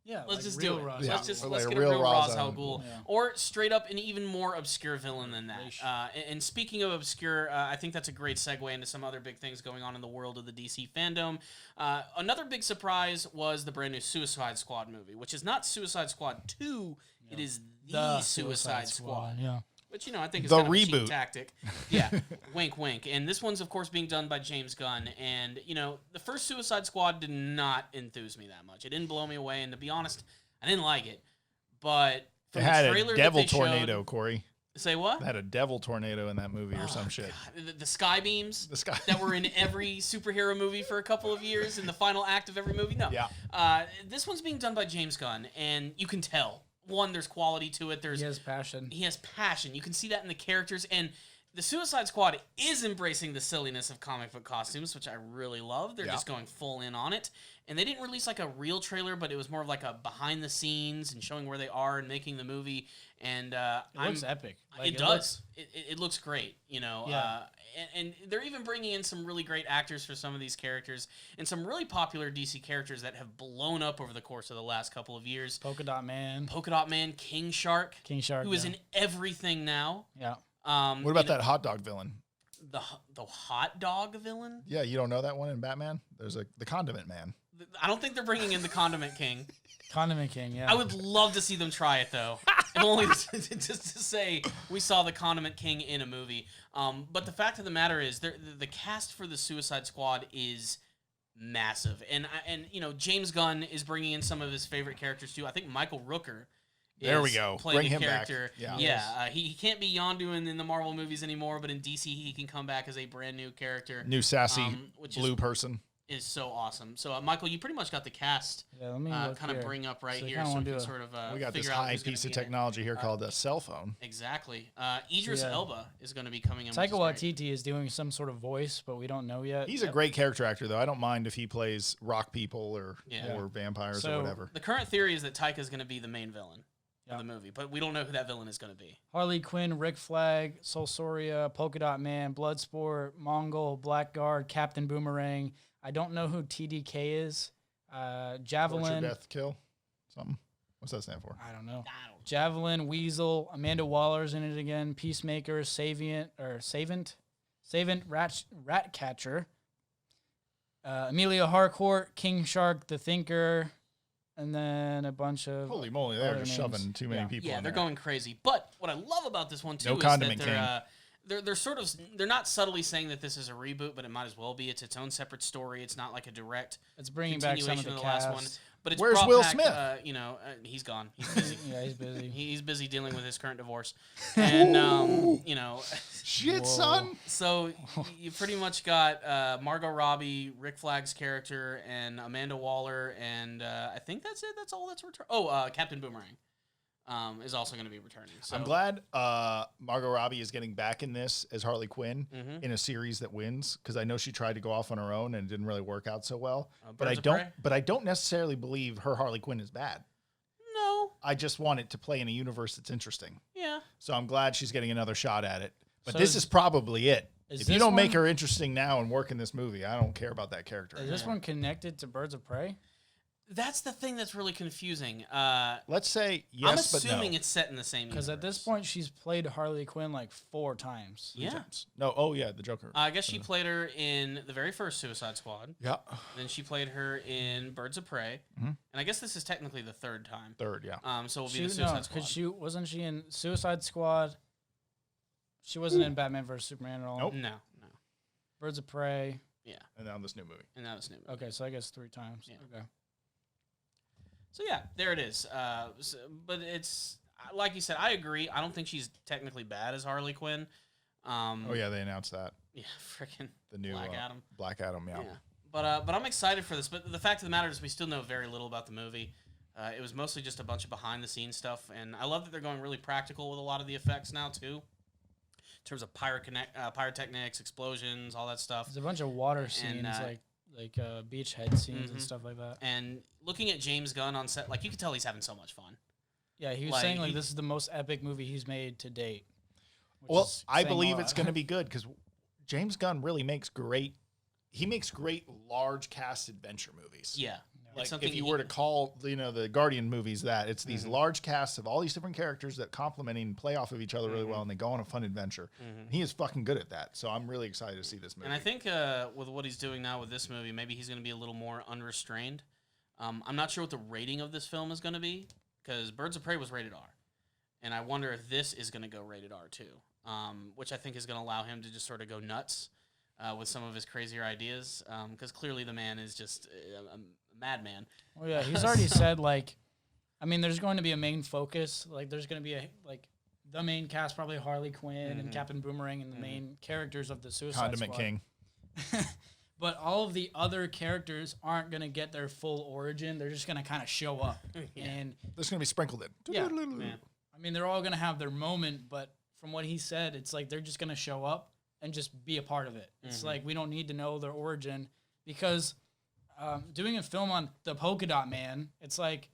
Yeah, Let's like just real do it. Ra's Yeah. al Let's Ghul. Like get a a real real Ra's Ra's al al Ghul, Yeah. or straight up an even more obscure villain than that. Yeesh. And speaking of obscure, I think that's a great segue into some other big things going on in the world of the DC fandom. Another big surprise was the brand new Suicide Squad movie, which is not Suicide Squad 2. It is the Suicide Squad. Yeah. Which, I think is The kind of a cheap reboot. tactic. Yeah, wink, wink. And this one's, of course, being done by James Gunn. And, the first Suicide Squad did not enthuse me that much. It didn't blow me away. And to be honest, I didn't like it. But It from had the a trailer devil that they tornado, showed, Corey. say what? It had a devil tornado in that movie or some shit. God, the sky beams The sky- that were in every superhero movie for a couple of years in the final act of every movie. No. Yeah. This one's being done by James Gunn, and you can tell. One, there's quality to it. He has passion. He has passion. You can see that in the characters, and The Suicide Squad is embracing the silliness of comic book costumes, which I really love. They're just going full in on it. And they didn't release like a real trailer, but it was more of like a behind the scenes and showing where they are and making the movie. And it looks epic. Like, it does. It looks great, you know. Yeah. And they're even bringing in some really great actors for some of these characters and some really popular DC characters that have blown up over the course of the last couple of years. Polka Dot Man, King Shark, who is in everything now. Yeah. What about that hot dog villain? The hot dog villain? Yeah, you don't know that one in Batman? There's the Condiment Man. I don't think they're bringing in the Condiment King. Condiment King, yeah. I would love to see them try it, though. If only just to say we saw the Condiment King in a movie. But the fact of the matter is, the cast for the Suicide Squad is massive. And you know, James Gunn is bringing in some of his favorite characters, too. I think Michael Rooker there we go. Playing Bring a him character. back. He can't be Yondu in the Marvel movies anymore, but in DC he can come back as a brand new character. New sassy blue person. Is so awesome. So, Michael, you pretty much got the cast let me kind of bring up right here so we can sort of we got this figure out high piece of technology here called a cell phone. Exactly. Idris Elba is going to be coming in. Taika Waititi is doing some sort of voice, but we don't know yet. He's a great character actor, though. I don't mind if he plays rock people or vampires or whatever. The current theory is that Taika is going to be the main villain of the movie, but we don't know who that villain is going to be. Harley Quinn, Rick Flag, Soul Soria, Polka Dot Man, Bloodsport, Mongol, Blackguard, Captain Boomerang. I don't know who TDK is. Javelin. Torture, death, kill, something. What's that stand for? I don't know. Javelin, Weasel, Amanda Waller's in it again. Peacemaker, Savant, Ratcatcher, Amelia Harcourt, King Shark, The Thinker, and then a bunch of holy moly, they're just shoving too many people. Yeah, they're going crazy. But what I love about this one too is Condiment that they're sort of they're not subtly saying that this is a reboot, but it might as well be. It's its own separate story. It's not like a direct. It's bringing back some of the last one. But it's where's Will back, Smith? He's gone. He's busy. Yeah, he's busy. He's busy dealing with his current divorce, and shit, son. So you pretty much got Margot Robbie, Rick Flag's character, and Amanda Waller, and I think that's it. That's all that's returned. Oh, Captain Boomerang. Is also going to be returning. So. I'm glad Margot Robbie is getting back in this as Harley Quinn in a series that wins, because I know she tried to go off on her own and it didn't really work out so well. But I don't necessarily believe her Harley Quinn is bad. No. I just want it to play in a universe that's interesting. Yeah. So I'm glad she's getting another shot at it. But this is probably it. If you don't make her interesting now and work in this movie, I don't care about that character. Is this one connected to Birds of Prey? That's the thing that's really confusing. Let's say yes, I'm but no. assuming it's set in the same universe. Because at this point, she's played Harley Quinn like 4 times. Yeah. No, oh yeah, the Joker. I guess she played her in the very first Suicide Squad. Yeah. Then she played her in Birds of Prey. And I guess this is technically the third time. Yeah. So it'll be the Suicide Squad. Because wasn't she in Suicide Squad? She wasn't in Batman vs. Superman at all? Nope. No. Birds of Prey. Yeah. And now this new movie. Okay, so I guess 3 times. Yeah. Okay. So yeah, there it is. But it's like you said, I agree. I don't think she's technically bad as Harley Quinn. Oh yeah, they announced that. Yeah, freaking the new Black Adam. Black Adam, yeah. But I'm excited for this. But the fact of the matter is, we still know very little about the movie. It was mostly just a bunch of behind the scenes stuff, and I love that they're going really practical with a lot of the effects now too. In terms of pyrotechnics, explosions, all that stuff. There's a bunch of water scenes, like beachhead scenes and stuff like that. And looking at James Gunn on set, like, you could tell he's having so much fun. Yeah, he was saying this is the most epic movie he's made to date. Well, I believe it's going to be good because James Gunn really makes great large cast adventure movies. Yeah. Like if you were to call, the Guardian movies that, it's these large casts of all these different characters that complement and play off of each other really well, and they go on a fun adventure. He is fucking good at that, so I'm really excited to see this movie. And I think with what he's doing now with this movie, maybe he's going to be a little more unrestrained. I'm not sure what the rating of this film is going to be, because Birds of Prey was rated R. And I wonder if this is going to go rated R too, which I think is going to allow him to just sort of go nuts with some of his crazier ideas, because clearly the man is just a madman. Well, yeah, he's already said, there's going to be a main focus. Like, there's going to be the main cast, probably Harley Quinn and Captain Boomerang and the main characters of the Suicide Condiment Squad. King. But all of the other characters aren't going to get their full origin. They're just going to kind of show up. And there's going to be sprinkled in. Yeah. They're all going to have their moment, but from what he said, it's like they're just gonna show up and just be a part of it. It's like we don't need to know their origin because doing a film on the Polka Dot Man, it's like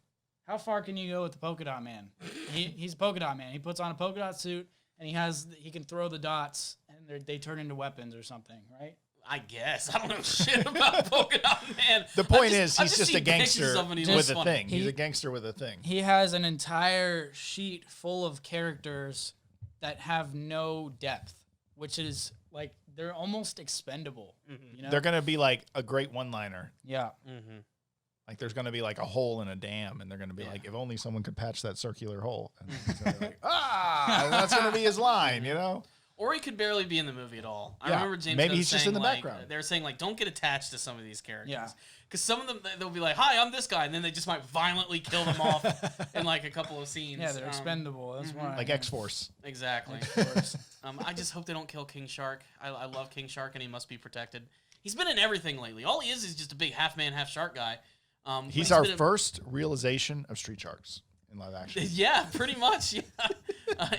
how far can you go with the Polka Dot Man? He's a Polka Dot Man. He puts on a polka dot suit and he can throw the dots and they turn into weapons or something, right? I guess. I don't know shit about Polka Dot Man. The point is, I've he's just a seen pictures gangster of him and he with looks a funny. thing. He's a gangster with a thing. He has an entire sheet full of characters that have no depth, which is like they're almost expendable. You know? They're going to be like a great one-liner. Yeah. Like there's going to be like a hole in a dam, and they're going to be like, if only someone could patch that circular hole. And he's gonna be like, and that's going to be his line, you know? Or he could barely be in the movie at all. I Yeah, remember James maybe Gunn he's just saying, in the like, background. They were saying, like, don't get attached to some of these characters. Yeah. Because some of them, they'll be like, hi, I'm this guy. And then they just might violently kill them off in, like, a couple of scenes. Yeah, they're expendable. That's why. Like X-Force. Exactly. I just hope they don't kill King Shark. I love King Shark, and he must be protected. He's been in everything lately. All he is just a big half-man, half-shark guy. He's our first realization of street sharks in live action. Yeah, pretty much. Yeah.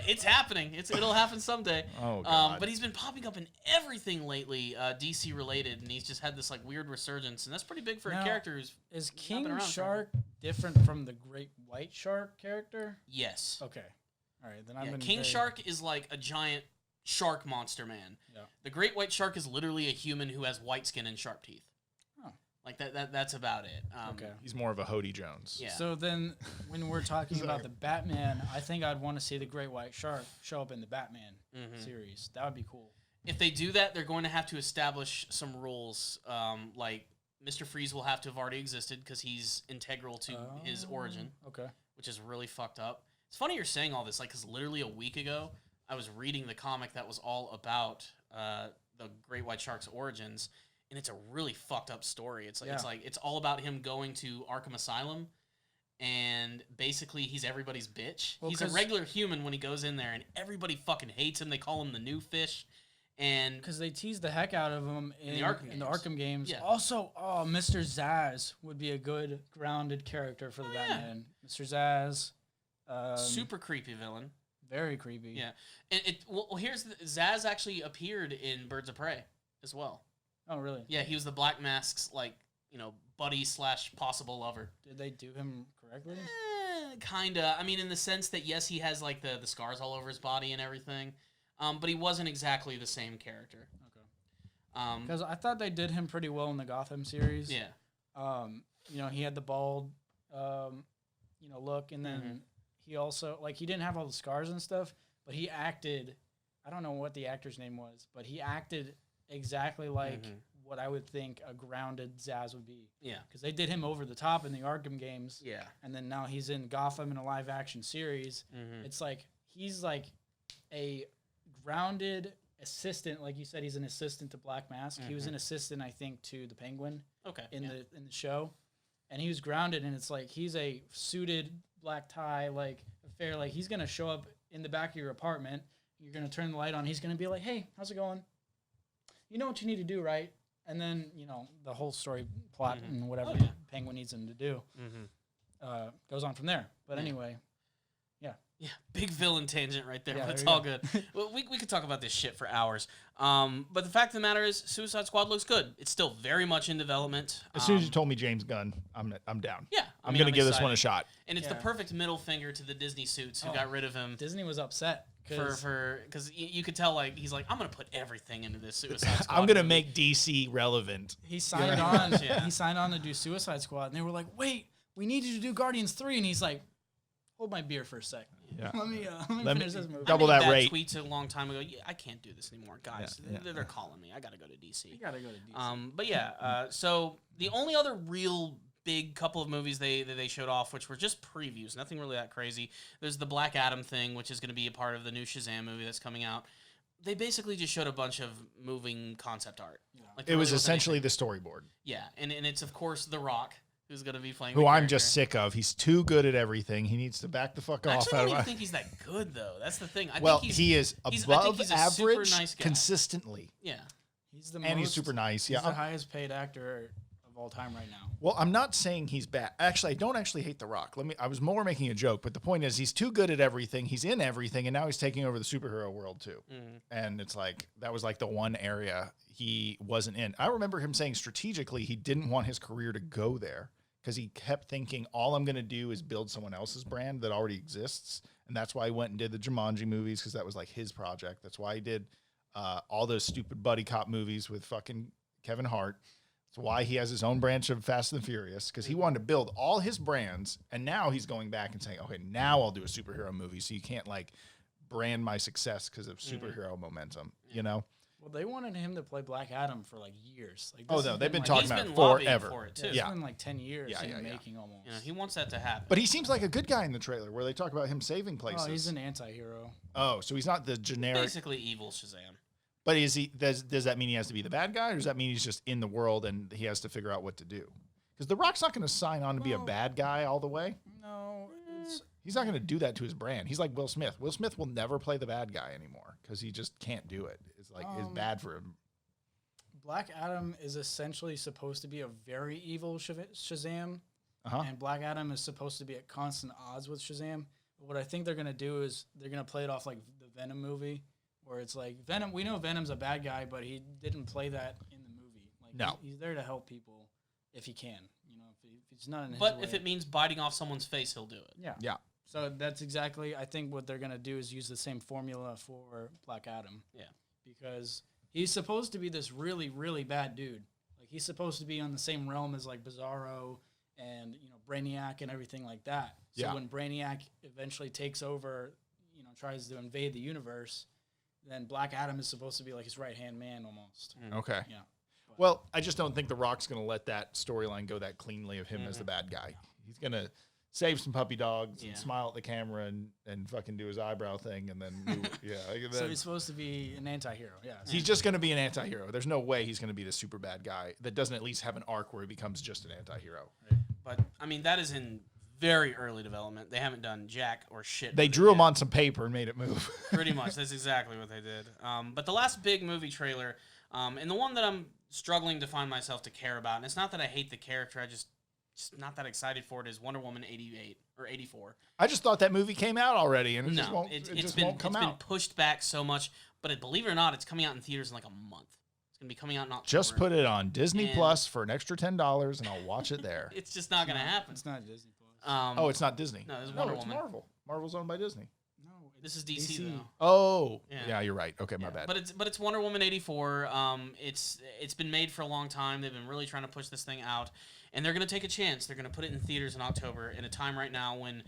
It's happening. It'll happen someday. Oh, God. But he's been popping up in everything lately, DC related, and he's just had this like weird resurgence, and that's pretty big for a character who's Is been King around Shark different from the Great White Shark character? yes. Okay. All right, then Yeah, I've been King very- Shark is like a giant shark monster man. Yeah. The Great White Shark is literally a human who has white skin and sharp teeth. Oh. Like that's about it. Okay. He's more of a Hody Jones. Yeah. So then, when we're talking about the Batman, I think I'd want to see the Great White Shark show up in the Batman series. That would be cool. If they do that, they're going to have to establish some rules. Like Mr. Freeze will have to have already existed because he's integral to his origin, Okay. which is really fucked up. It's funny you're saying all this, like, because literally a week ago, I was reading the comic that was all about the Great White Shark's origins, and it's a really fucked up story. It's all about him going to Arkham Asylum, and basically he's everybody's bitch. Well, He's a regular human when he goes in there, and everybody fucking hates him. They call him the new fish, and Because they tease the heck out of him in the Arkham games. Yeah. Also, Mr. Zaz would be a good grounded character for the Batman. Mr. Zaz. super creepy villain. Very creepy. Yeah, and here's Zaz actually appeared in Birds of Prey as well. Oh, really? Yeah, he was the Black Mask's buddy / possible lover. Did they do him correctly? Kinda. I mean, in the sense that yes, he has like the scars all over his body and everything, but he wasn't exactly the same character. Okay. Because I thought they did him pretty well in the Gotham series. Yeah. He had the bald, look, and then he also he didn't have all the scars and stuff, but he acted. I don't know what the actor's name was, but he acted exactly like what I would think a grounded Zaz would be. Yeah. Because they did him over the top in the Arkham games. Yeah. And then now he's in Gotham in a live action series. It's like he's like a grounded assistant. Like you said, he's an assistant to Black Mask. He was an assistant, I think, to the Penguin. Okay. In the show. And he was grounded, and it's like he's a suited black tie, affair. Like he's gonna show up in the back of your apartment. You're gonna turn the light on. He's gonna be like, "Hey, how's it going? You know what you need to do, right?" And then the whole story plot and whatever Penguin needs him to do goes on from there. But anyway, yeah, big villain tangent right there. Yeah, But it's there you all good. Well, we could talk about this shit for hours. But the fact of the matter is, Suicide Squad looks good. It's still very much in development. As soon as you told me James Gunn, I'm down. Yeah, I'm going to give this one a excited. shot. And it's the perfect middle finger to the Disney suits who got rid of him. Disney was upset Because you could tell he's like, I'm gonna put everything into this Suicide Squad. I'm going to movie." make DC relevant. he signed on. He signed on to do Suicide Squad, and they were like, "Wait, we need you to do Guardians 3," and he's like, "Hold my beer for a sec. Yeah. Let me Let me- finish this movie." double I made that rate. Tweets a long time ago. Yeah, I can't do this anymore, guys. They're calling me. I gotta go to DC. You gotta go to DC. But yeah. So the only other real big couple of movies they showed off, which were just previews, nothing really that crazy. There's the Black Adam thing, which is going to be a part of the new Shazam movie that's coming out. They basically just showed a bunch of moving concept art. Yeah. Like, It there was really wasn't essentially anything. the storyboard. Yeah, and it's of course The Rock who's going to be playing. Who the I'm just character. sick of. He's too good at everything. He needs to back the fuck I off. actually out don't of even my... think he's that good though. That's the thing. Well, think he is I think above he's a super average nice guy. consistently. Yeah. He's the And he's super nice. He's Yeah. the highest paid actor of of all time right now. Well, I'm not saying he's bad. Actually, I don't actually hate The Rock. I was more making a joke, but the point is he's too good at everything. He's in everything, and now he's taking over the superhero world too. And it's like that was like the one area he wasn't in. I remember him saying strategically he didn't want his career to go there because he kept thinking all I'm going to do is build someone else's brand that already exists. And that's why he went and did the Jumanji movies because that was like his project. That's why he did all those stupid buddy cop movies with fucking Kevin Hart. That's why he has his own branch of Fast and Furious, because he wanted to build all his brands, and now he's going back and saying, okay, now I'll do a superhero movie, so you can't, like, brand my success because of superhero momentum, you know? Well, they wanted him to play Black Adam for, like, years. Like, Oh, no, they've been talking about it lobbying forever. for it, too. It's been, like, 10 years in the making almost. You know, he wants that to happen. But he seems like a good guy in the trailer, where they talk about him saving places. Oh, he's an anti-hero. Oh, so he's not the generic... Basically evil Shazam. But is he? Does that mean he has to be the bad guy, or does that mean he's just in the world and he has to figure out what to do? Because The Rock's not going to sign on to be a bad guy all the way. No, He's not going to do that to his brand. He's like Will Smith. Will Smith will never play the bad guy anymore because he just can't do it. It's like it's bad for him. Black Adam is essentially supposed to be a very evil Shazam, and Black Adam is supposed to be at constant odds with Shazam. But what I think they're going to do is they're going to play it off like the Venom movie. Where it's like Venom, we know Venom's a bad guy, but he didn't play that in the movie. Like, no, he's there to help people if he can. You know, if he's not in his But way. if it means biting off someone's face, he'll do it. Yeah. So that's exactly. I think what they're gonna do is use the same formula for Black Adam. Yeah. Because he's supposed to be this really, really bad dude. Like he's supposed to be on the same realm as like Bizarro and Brainiac and everything like that. So when Brainiac eventually takes over, tries to invade the universe. Then Black Adam is supposed to be like his right-hand man almost. Okay. Yeah. Well, I just don't think The Rock's going to let that storyline go that cleanly of him as the bad guy. He's going to save some puppy dogs and smile at the camera and fucking do his eyebrow thing and then So he's supposed to be an anti-hero. Yeah. He's just going to be an anti-hero. There's no way he's going to be the super bad guy that doesn't at least have an arc where he becomes just an anti-hero. But, I mean, that is in very early development. They haven't done jack or shit. They drew him on some paper and made it move. Pretty much. That's exactly what they did. But the last big movie trailer, and the one that I'm struggling to find myself to care about, and it's not that I hate the character, I just not that excited for it, is Wonder Woman 88 or 84. I just thought that movie came out already, and it just won't, it's just been, won't come it's out. been pushed back so much, but believe it or not, it's coming out in theaters in like a month. It's going to be coming out in October. Just put it on Disney Plus for an extra $10, and I'll watch it there. It's just not going to happen. It's not Disney Plus. Oh, it's not Disney. No, it's Wonder it's Woman. Marvel. Marvel's owned by Disney. No, this is DC though. Oh, yeah, you're right. Okay, my bad. But it's Wonder Woman 84. It's been made for a long time. They've been really trying to push this thing out, and they're going to take a chance. They're going to put it in theaters in October in a time right now when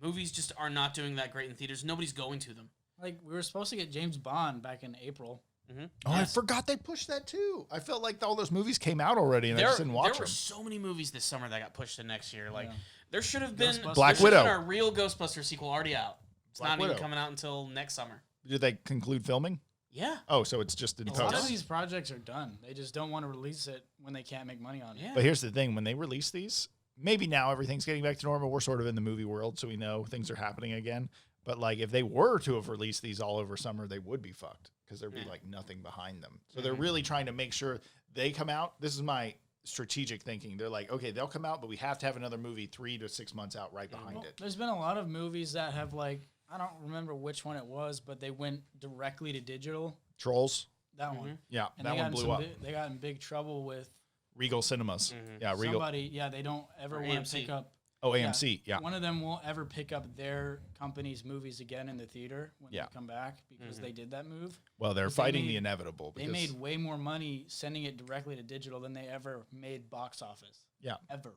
movies just are not doing that great in theaters. Nobody's going to them. Like we were supposed to get James Bond back in April. Mm-hmm. Oh, I forgot they pushed that too. I felt like all those movies came out already, and I just didn't watch them. There were so many movies this summer that got pushed to next year. Like there should have been Black Widow, a real Ghostbusters sequel already out. It's not even coming out until next summer. Did they conclude filming? Yeah. Oh, so it's just in A lot of post. these projects are done. They just don't want to release it when they can't make money on it. Yeah. But here's the thing: when they release these, maybe now everything's getting back to normal. We're sort of in the movie world, so we know things are happening again. But like, if they were to have released these all over summer, they would be fucked because there'd be like nothing behind them. So they're really trying to make sure they come out. This is my strategic thinking. They're like, okay, they'll come out, but we have to have another movie 3 to 6 months out right behind it. There's been a lot of movies that have like, I don't remember which one it was, but they went directly to digital. Trolls. That one. Yeah, And that one blew up. They got in big trouble with Regal Cinemas. Yeah, Regal. somebody. Yeah, they don't ever want AMC. to pick up. Oh, AMC. Yeah. One of them won't ever pick up their company's movies again in the theater when they come back because they did that move. Well, they're fighting the inevitable. They Because, made way more money sending it directly to digital than they ever made box office. Yeah. Ever.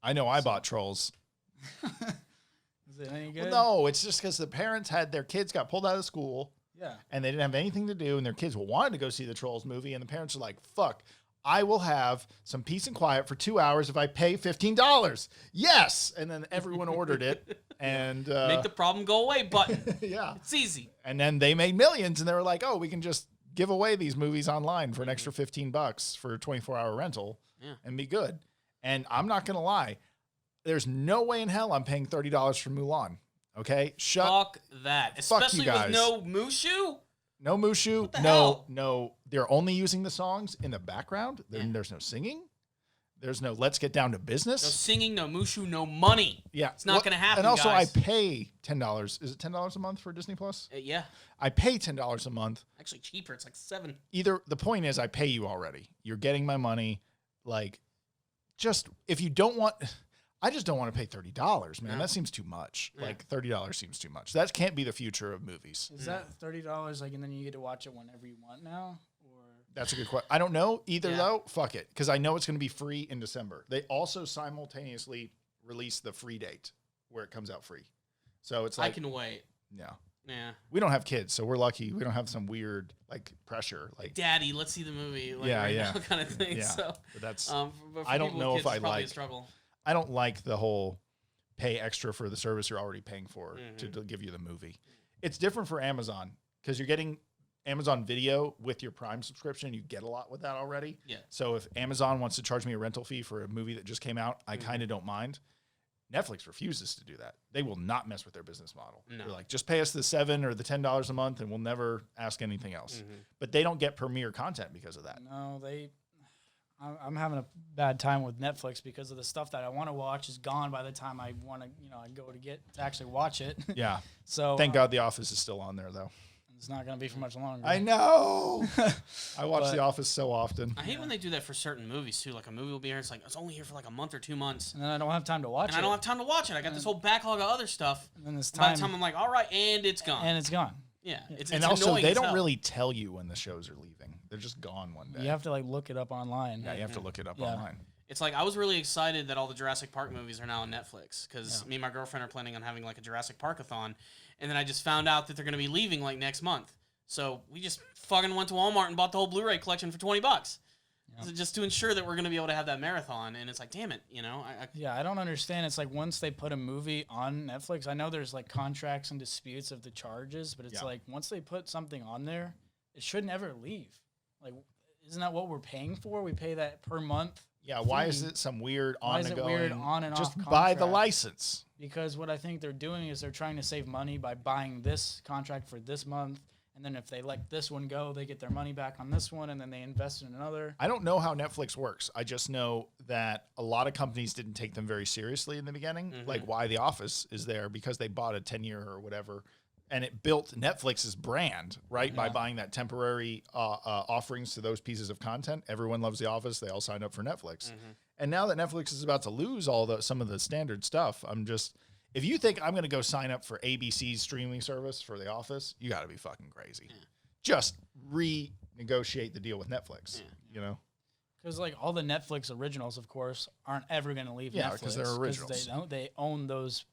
I know I bought Trolls. Is it any good? Well, no, it's just because the parents had their kids got pulled out of school. Yeah. And they didn't have anything to do, and their kids wanted to go see the Trolls movie, and the parents are like, fuck, I will have some peace and quiet for 2 hours if I pay $15. Yes! And then everyone ordered it, and... Make the problem go away button. yeah. It's easy. And then they made millions, and they were like, oh, we can just give away these movies online for an extra $15 for a 24-hour rental and be good. And I'm not going to lie, there's no way in hell I'm paying $30 for Mulan. Okay? Fuck that. Especially you with guys. no Mushu. No Mushu. the hell? No. They're only using the songs in the background. Then there's no singing. There's no let's get down to business. No singing, no mushu, no money. Yeah, it's not going to happen. And also, guys. I pay $10. Is it $10 a month for Disney Plus? Yeah, I pay $10 a month. actually cheaper. It's like $7. Either the point is, I pay you already. You're getting my money. Like, just if you don't want, I just don't want to pay $30, man. No. That seems too much. Yeah. Like $30 seems too much. That can't be the future of movies. Is that $30 like, and then you get to watch it whenever you want now? Or That's a good question. I don't know either Yeah. though. Fuck it, because I know it's going to be free in December. They also simultaneously release the free date where it comes out free. So it's like I can wait. yeah. Yeah. We don't have kids, so we're lucky. We don't have some weird like pressure. Like Daddy, let's see the movie. Like, Yeah, right yeah. now kind of thing. Yeah. So, but that's but for I don't people know with if kids, I it's probably a like- struggle. I don't like the whole pay extra for the service you're already paying for Mm-hmm. to give you the movie. It's different for Amazon because you're getting Amazon Video with your Prime subscription. You get a lot with that already. Yeah. So if Amazon wants to charge me a rental fee for a movie that just came out, I Mm-hmm. kind of don't mind. Netflix refuses to do that. They will not mess with their business model. No. They're like, just pay us the $7 or the $10 a month, and we'll never ask anything else. Mm-hmm. But they don't get premiere content because of that. no, I'm having a bad time with Netflix because of the stuff that I want to watch is gone by the time I want to, I go to get to actually watch it. Yeah. So Thank God The Office is still on there, though. it's not going to be for much longer. I know. I watch But- The Office so often. I hate when they do that for certain movies too. Like a movie will be here, it's like it's only here for like a month or 2 months, And then I don't have time to watch and it. I don't have time to watch it. I got this whole backlog of other stuff. And then this By time, the time I'm like, all right, and it's gone. and it's gone. yeah, it's And also, annoying they as don't hell. really tell you when the shows are leaving. They're just gone one day. You have to like look it up online. Yeah, you have to look it up Yeah. online. It's like I was really excited that all the Jurassic Park movies are now on Netflix because me and my girlfriend are planning on having like a Jurassic Park-a-thon, and then I just found out that they're going to be leaving like next month. So we just fucking went to Walmart and bought the whole Blu-ray collection for $20, so just to ensure that we're going to be able to have that marathon. And it's like, damn it, Yeah, I don't understand. It's like once they put a movie on Netflix, I know there's like contracts and disputes of the charges, but it's Yeah. like once they put something on there, it shouldn't ever leave. Like, isn't that what we're paying for? We pay that per month. Yeah, why is fee. it some weird Why on is and it going? weird on and just off buy the contract? license. Because what I think they're doing is they're trying to save money by buying this contract for this month, and then if they let this one go, they get their money back on this one, and then they invest in another. I don't know how Netflix works. I just know that a lot of companies didn't take them very seriously in the beginning. Like why The Office is there because they bought a 10-year or whatever, and it built Netflix's brand, right? By buying that temporary offerings to those pieces of content. Everyone loves The Office. They all signed up for Netflix. And now that Netflix is about to lose some of the standard stuff, if you think I'm going to go sign up for ABC's streaming service for The Office, you got to be fucking crazy. Just renegotiate the deal with Netflix, you know? Because like all the Netflix originals, of course, aren't ever going to leave Yeah, Netflix 'cause they're originals. They own those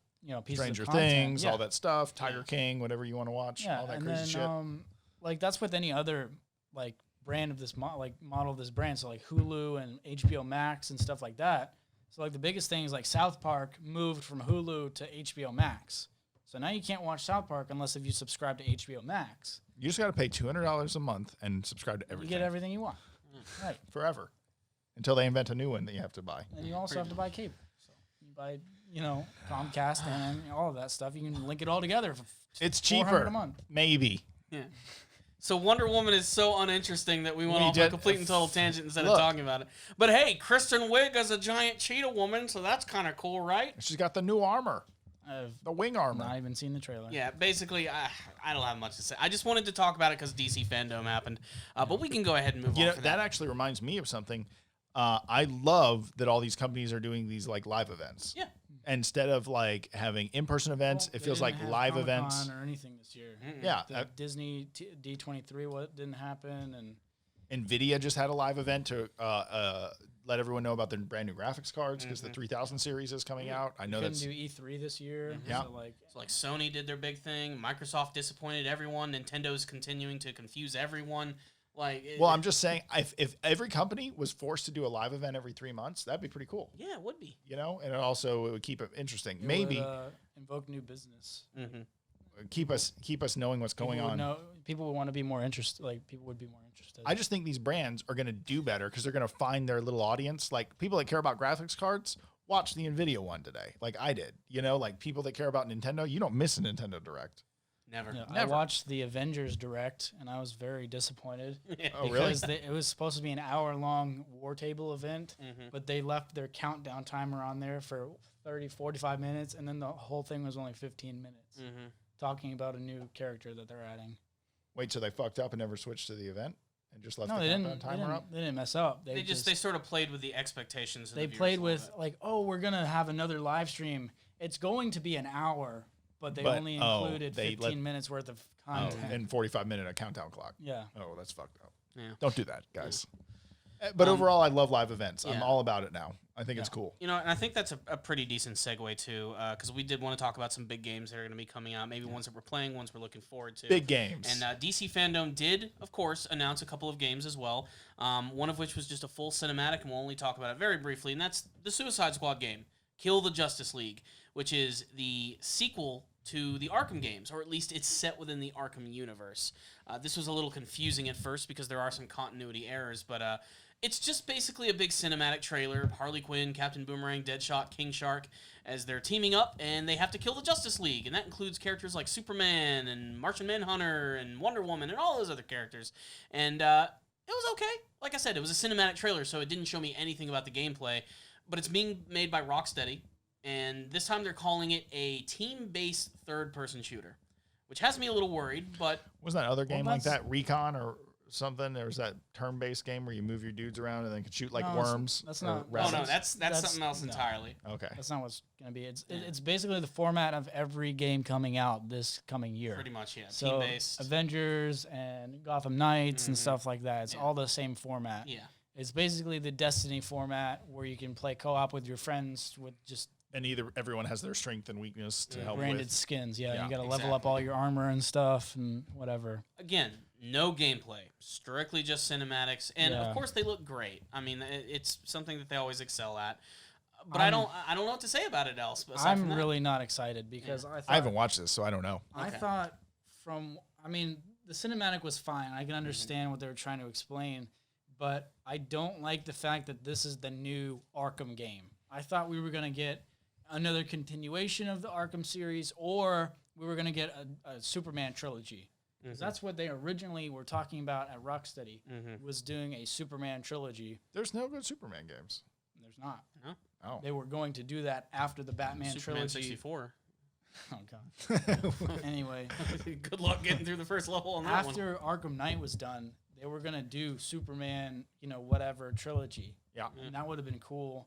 pieces Stranger of content. Things, Yeah. all that stuff, Tiger King, whatever you want to watch, Yeah, all that and crazy then shit. like that's with any other like brand of this model of this brand. So like Hulu and HBO Max and stuff like that. So like the biggest thing is like South Park moved from Hulu to HBO Max. So now you can't watch South Park unless if you subscribe to HBO Max. You just got to pay $200 a month and subscribe to You everything get everything you want. Right. forever until they invent a new one that you have to buy. And you also have to buy cable. So you buy, Comcast and all of that stuff. You can link it all together for It's $400 cheaper, a month. maybe. Yeah. So Wonder Woman is so uninteresting that we went We off on did- a complete and total tangent instead Look. of talking about it. But hey, Kristen Wiig is a giant cheetah woman, so that's kind of cool, right? She's got the new armor, I've the wing armor. not even seen the trailer. Yeah, basically, I don't have much to say. I just wanted to talk about it because DC FanDome happened. But we can go ahead and move on. You know, For that actually reminds me of something. I love that all these companies are doing these like live events. Yeah. Instead of like having in-person events, Well, it they feels didn't like have live Comic-Con events. or anything this year. Yeah, The Disney D23 what didn't happen, and Nvidia just had a live event to let everyone know about their brand new graphics cards because the 3000 series is coming out. I know couldn't that's do E3 this year. Yeah. So like So like Sony did their big thing. Microsoft disappointed everyone. Nintendo's continuing to confuse everyone. well, I'm just saying, if every company was forced to do a live event every 3 months, that'd be pretty cool. Yeah, it would be. You know, and it would keep it interesting. it Maybe would, invoke new business. Mm-hmm. keep us knowing what's going on. People would want to be more interested. Like people would be more interested. I just think these brands are going to do better because they're going to find their little audience. Like people that care about graphics cards, watch the Nvidia one today, like I did. You know, like people that care about Nintendo, you don't miss a Nintendo Direct. Never. Yeah, I Never. watched the Avengers direct, and I was very disappointed. Oh, really? Because it was supposed to be an hour-long war table event, Mhm. but they left their countdown timer on there for 30, 45 minutes, and then the whole thing was only 15 minutes, Mhm. talking about a new character that they're adding. Wait, so they fucked up and never switched to the event and just left No, the they countdown didn't. timer up? They didn't mess up. They sort of played with the expectations. Of They the viewers played a little with bit. like, oh, we're gonna have another live stream. It's going to be an hour, but they But, only oh, included they 15 minutes worth of Oh, content. and 45-minute a countdown clock. Yeah. Oh, that's fucked up. Yeah. Don't do that, guys. But overall, I love live events. I'm yeah. all about it now. I think it's cool. You know, and I think that's a pretty decent segue too, because we did want to talk about some big games that are going to be coming out. Maybe ones that we're playing, ones we're looking forward to. Big games. And DC FanDome did, of course, announce a couple of games as well. One of which was just a full cinematic, and we'll only talk about it very briefly. And that's the Suicide Squad game, Kill the Justice League, which is the sequel to the Arkham games, or at least it's set within the Arkham universe. This was a little confusing at first because there are some continuity errors, but it's just basically a big cinematic trailer. Harley Quinn, Captain Boomerang, Deadshot, King Shark, as they're teaming up, and they have to kill the Justice League, and that includes characters like Superman and Martian Manhunter and Wonder Woman and all those other characters. And it was okay. Like I said, it was a cinematic trailer, so it didn't show me anything about the gameplay, but it's being made by Rocksteady, and this time they're calling it a team-based third-person shooter, which has me a little worried, but... Wasn't that other game like that's- that, Recon or something? There was that turn-based game where you move your dudes around and then could shoot like No, worms. that's or not- Oh, rabbits. no, that's something else no. entirely. Okay. That's not what's going to be. It's basically the format of every game coming out this coming year. Pretty much, yeah. So Team-based. Avengers and Gotham Knights and Mhm. stuff like that. It's Yeah. all the same format. Yeah. It's basically the Destiny format where you can play co-op with your friends with just And everyone has their strength and weakness to help branded with. skins. Yeah, Yeah, you got to level up exactly. all your armor and stuff and whatever. Again, no gameplay, strictly just cinematics, and Yeah. of course they look great. I mean, it's something that they always excel at. But I don't know what to say about it else. Aside from I'm that. really not excited because I I haven't watched this, so I don't know. I Okay. thought the cinematic was fine. I can understand what they were trying to explain, but I don't like the fact that this is the new Arkham game. I thought we were going to get another continuation of the Arkham series, or we were going to get a Superman trilogy. Because that's what they originally were talking about at Rocksteady, was doing a Superman trilogy. There's no good Superman games. There's not. No? Oh. They were going to do that after the Batman Superman trilogy. 64. Oh, God. Anyway. Good luck getting through the first level on that one. After Arkham Knight was done, they were gonna do Superman, whatever trilogy. Yeah. And that would have been cool,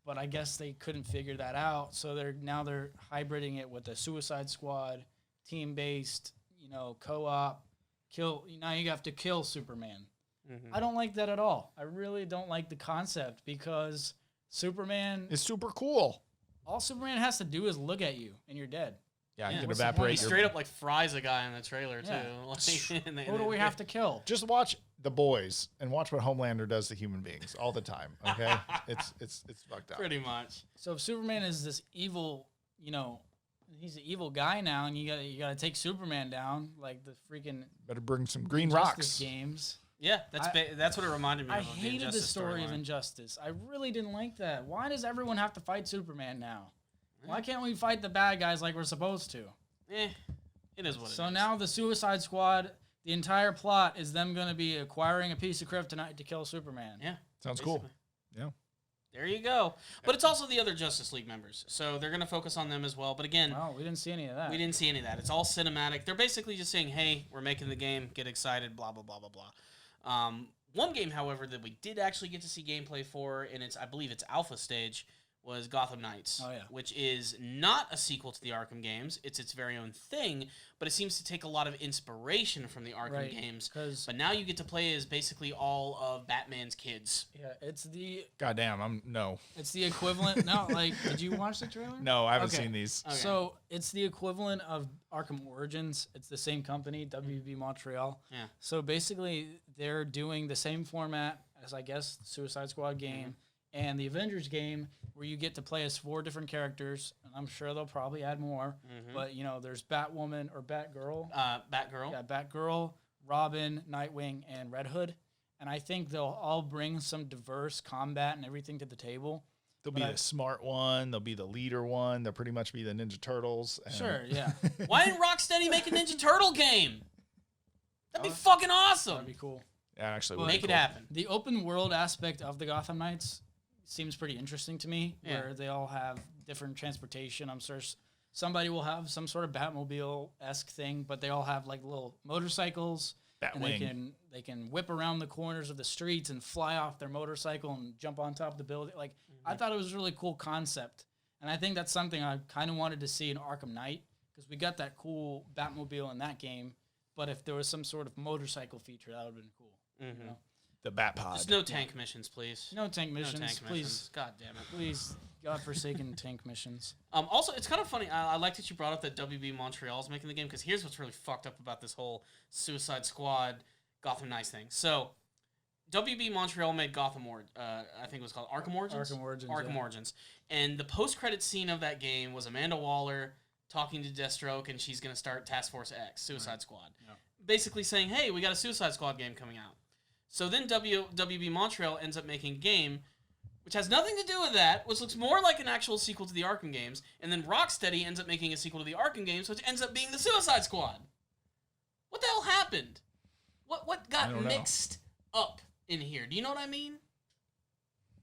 but I guess they couldn't figure that out. So they're hybriding it with a Suicide Squad, team-based, co-op. Now you have to kill Superman. I don't like that at all. I really don't like the concept because Superman. It's super cool. All Superman has to do is look at you, and you're dead. Yeah, you can what's the point? He evaporate your... straight up like fries a guy in the trailer Yeah. too. Like, and Who do we have to kill? Just watch The Boys and watch what Homelander does to human beings all the time. Okay, it's fucked up. Pretty much. So if Superman is this evil, he's an evil guy now, and you gotta take Superman down, like the freaking Better bring some green Injustice rocks. games. Yeah, that's what it reminded me I of. the hated the Injustice story of storyline. Injustice. I really didn't like that. Why does everyone have to fight Superman now? Why can't we fight the bad guys like we're supposed to? It is what it is. So now the Suicide Squad, the entire plot is them going to be acquiring a piece of kryptonite to kill Superman. Yeah. Sounds cool. basically. Yeah. There you go. But it's also the other Justice League members, so they're going to focus on them as well. But again, Wow, we didn't see any of that. we didn't see any of that. It's all cinematic. They're basically just saying, hey, we're making the game, get excited, blah, blah, blah, blah, blah. One game, however, that we did actually get to see gameplay for, and I believe it's alpha stage, was Gotham Knights, Oh, yeah. which is not a sequel to the Arkham games. It's its very own thing, but it seems to take a lot of inspiration from the Arkham Right, games. 'cause- But now you get to play as basically all of Batman's kids. Yeah, it's the Goddamn, no. equivalent. No, like, did you watch the trailer? No, I haven't Okay. seen these. Okay. So it's the equivalent of Arkham Origins. It's the same company, WB Montreal. Yeah. So basically, they're doing the same format as, I guess, the Suicide Squad game and the Avengers game, where you get to play as 4 different characters. And I'm sure they'll probably add more. But, there's Batwoman or Batgirl. Batgirl. Yeah, Batgirl, Robin, Nightwing, and Red Hood. And I think they'll all bring some diverse combat and everything to the table. They'll be the smart one. They'll be the leader one. They'll pretty much be the Ninja Turtles. Sure, yeah. Why didn't Rocksteady make a Ninja Turtle game? That'd be fucking awesome. That'd be cool. Yeah, actually, But Make it happen. The open world aspect of the Gotham Knights seems pretty interesting to me, where they all have different transportation. I'm sure somebody will have some sort of Batmobile-esque thing, but they all have like little motorcycles. And they can whip around the corners of the streets and fly off their motorcycle and jump on top of the building. Like, I thought it was a really cool concept. And I think that's something I kind of wanted to see in Arkham Knight, because we got that cool Batmobile in that game. But if there was some sort of motorcycle feature, that would have been cool. You know? The Batpod. Just no tank missions, please. No tank missions, No tank please. missions. God damn it. Please, godforsaken tank missions. Also, it's kind of funny. I like that you brought up that WB Montreal is making the game, because here's what's really fucked up about this whole Suicide Squad Gotham Knights thing. So, WB Montreal made Gotham I think it was called Arkham Origins? Arkham Origins. And the post-credit scene of that game was Amanda Waller talking to Deathstroke, and she's going to start Task Force X, Suicide Squad. Yeah. Basically saying, hey, we got a Suicide Squad game coming out. So then WB Montreal ends up making a game which has nothing to do with that, which looks more like an actual sequel to the Arkham games, and then Rocksteady ends up making a sequel to the Arkham games, which ends up being the Suicide Squad. What the hell happened? What got mixed up in here? Do you know what I mean?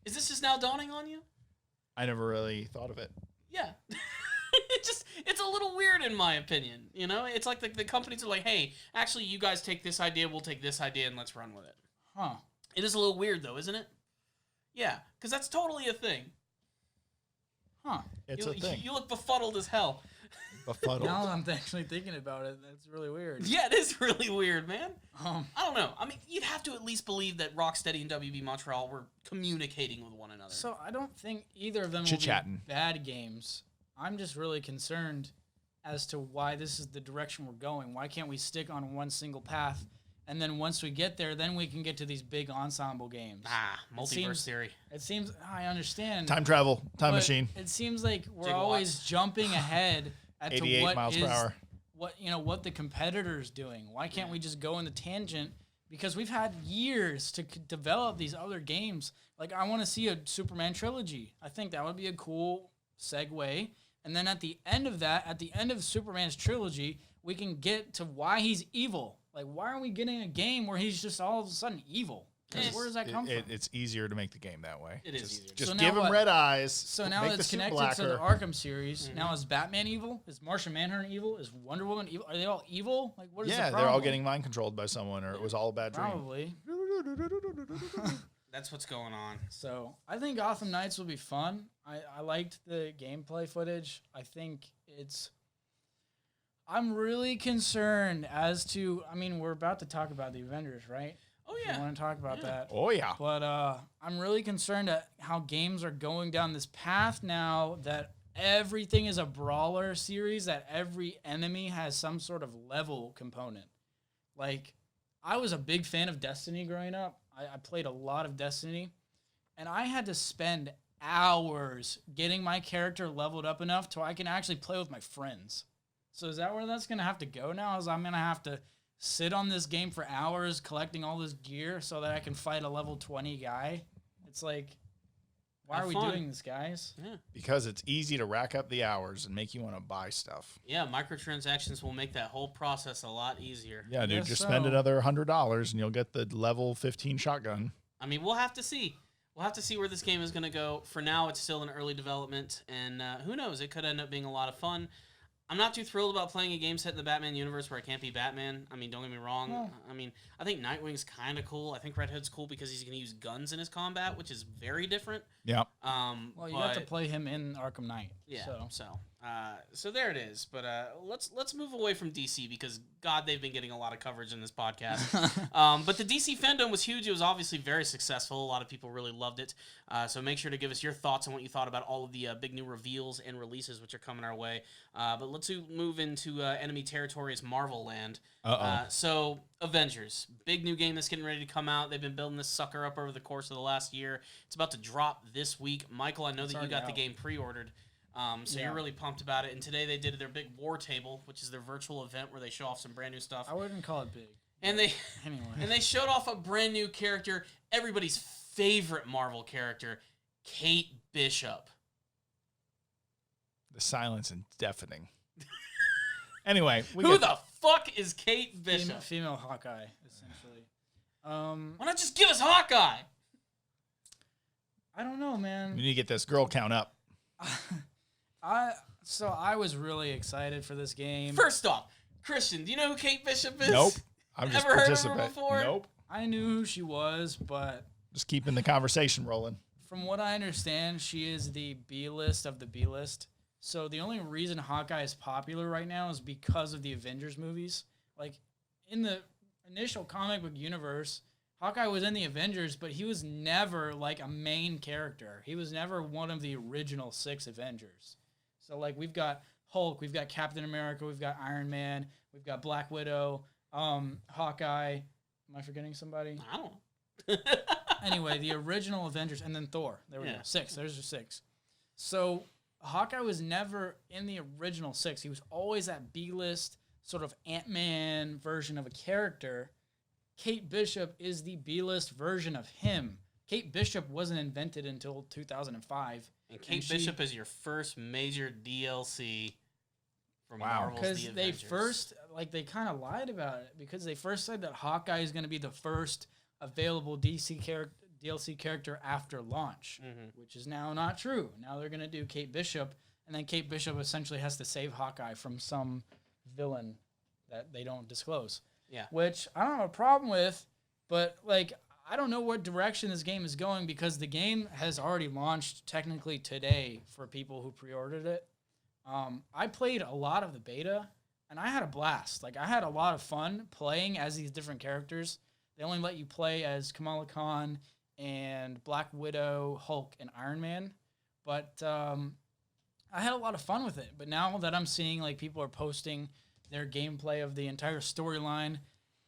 Is this just now dawning on you? I never really thought of it. Yeah. It's a little weird in my opinion. You know, it's like the companies are like, hey, actually you guys take this idea, we'll take this idea, and let's run with it. Huh. It is a little weird though, isn't it? Yeah, because that's totally a thing. Huh. It's a thing. You look befuddled as hell. Befuddled. Now that I'm actually thinking about it, that's really weird. Yeah, it is really weird, man. I don't know. I mean, you'd have to at least believe that Rocksteady and WB Montreal were communicating with one another. So I don't think either of them will be bad games. I'm just really concerned as to why this is the direction we're going. Why can't we stick on one single path? And then once we get there, then we can get to these big ensemble games. Multiverse theory. It seems, I understand. Time travel, time machine. It seems like we're always jumping ahead at 88 what miles is, per hour. What the competitor's doing. Why can't we just go in the tangent? Because we've had years to develop these other games. Like, I want to see a Superman trilogy. I think that would be a cool segue. And then at the end of that, at the end of Superman's trilogy, we can get to why he's evil. Like, why are we getting a game where he's just all of a sudden evil? Where does that come from? It's easier to make the game that way. It is easier. Just give him red eyes. So now it's connected to the Arkham series. Now is Batman evil? Is Martian Manhunter evil? Is Wonder Woman evil? Are they all evil? Like, what is the problem? They're all getting mind controlled by someone, or it was all a bad dream. Probably. That's what's going on. So I think Gotham Knights will be fun. I liked the gameplay footage. I think I'm really concerned as to, I mean, we're about to talk about the Avengers, right? Oh, yeah. You want to talk about that? Oh, yeah. But I'm really concerned at how games are going down this path now that everything is a brawler series, that every enemy has some sort of level component. Like, I was a big fan of Destiny growing up. I played a lot of Destiny, and I had to spend hours getting my character leveled up enough so I can actually play with my friends. So is that where that's going to have to go now? Is I'm going to have to sit on this game for hours collecting all this gear so that I can fight a level 20 guy? It's like, why are we doing this, guys? Yeah. Because it's easy to rack up the hours and make you want to buy stuff. Yeah, microtransactions will make that whole process a lot easier. Yeah, dude, just spend another $100 and you'll get the level 15 shotgun. I mean, we'll have to see. We'll have to see where this game is going to go. For now, it's still in early development, and who knows? It could end up being a lot of fun. I'm not too thrilled about playing a game set in the Batman universe where I can't be Batman. I mean, don't get me wrong. Yeah. I mean, I think Nightwing's kind of cool. I think Red Hood's cool because he's going to use guns in his combat, which is very different. Yeah. Well, you have to play him in Arkham Knight. Yeah. So there it is. But let's move away from DC because God, they've been getting a lot of coverage in this podcast. But the DC FanDome was huge. It was obviously very successful. A lot of people really loved it. So make sure to give us your thoughts on what you thought about all of the big new reveals and releases which are coming our way. But let's move into enemy territory as Marvel Land. So Avengers, big new game that's getting ready to come out. They've been building this sucker up over the course of the last year. It's about to drop this week. Michael, I know that you got the game pre-ordered. So you're really pumped about it. And today they did their big war table, which is their virtual event where they show off some brand new stuff. I wouldn't call it big. And they showed off a brand new character, everybody's favorite Marvel character, Kate Bishop. The silence is deafening. Anyway, Who the fuck is Kate Bishop? Female Hawkeye, essentially. Why not just give us Hawkeye? I don't know, man. We need to get this girl count up. So I was really excited for this game. First off, Christian, do you know who Kate Bishop is? Nope. I'm just Ever heard of her participating. before? Nope. I knew who she was, but Just keeping the conversation rolling. from what I understand, she is the B-list of the B-list. So the only reason Hawkeye is popular right now is because of the Avengers movies. Like, in the initial comic book universe, Hawkeye was in the Avengers, but he was never, like, a main character. He was never one of the original 6 Avengers. So, like, we've got Hulk, we've got Captain America, we've got Iron Man, we've got Black Widow, Hawkeye. Am I forgetting somebody? I don't know. Anyway, the original Avengers, and then Thor. There we go. 6. There's your 6. So Hawkeye was never in the original 6. He was always that B-list sort of Ant-Man version of a character. Kate Bishop is the B-list version of him. Kate Bishop wasn't invented until 2005. And Kate Bishop is your first major DLC from Marvel's Because The they Avengers. first, like, they kind of lied about it. Because they first said that Hawkeye is going to be the first available DLC character after launch, which is now not true. Now they're going to do Kate Bishop, and then Kate Bishop essentially has to save Hawkeye from some villain that they don't disclose. Yeah. Which I don't have a problem with, but, like, I don't know what direction this game is going because the game has already launched technically today for people who pre-ordered it. I played a lot of the beta, and I had a blast. Like, I had a lot of fun playing as these different characters. They only let you play as Kamala Khan and Black Widow, Hulk, and Iron Man. But I had a lot of fun with it. But now that I'm seeing, like, people are posting their gameplay of the entire storyline,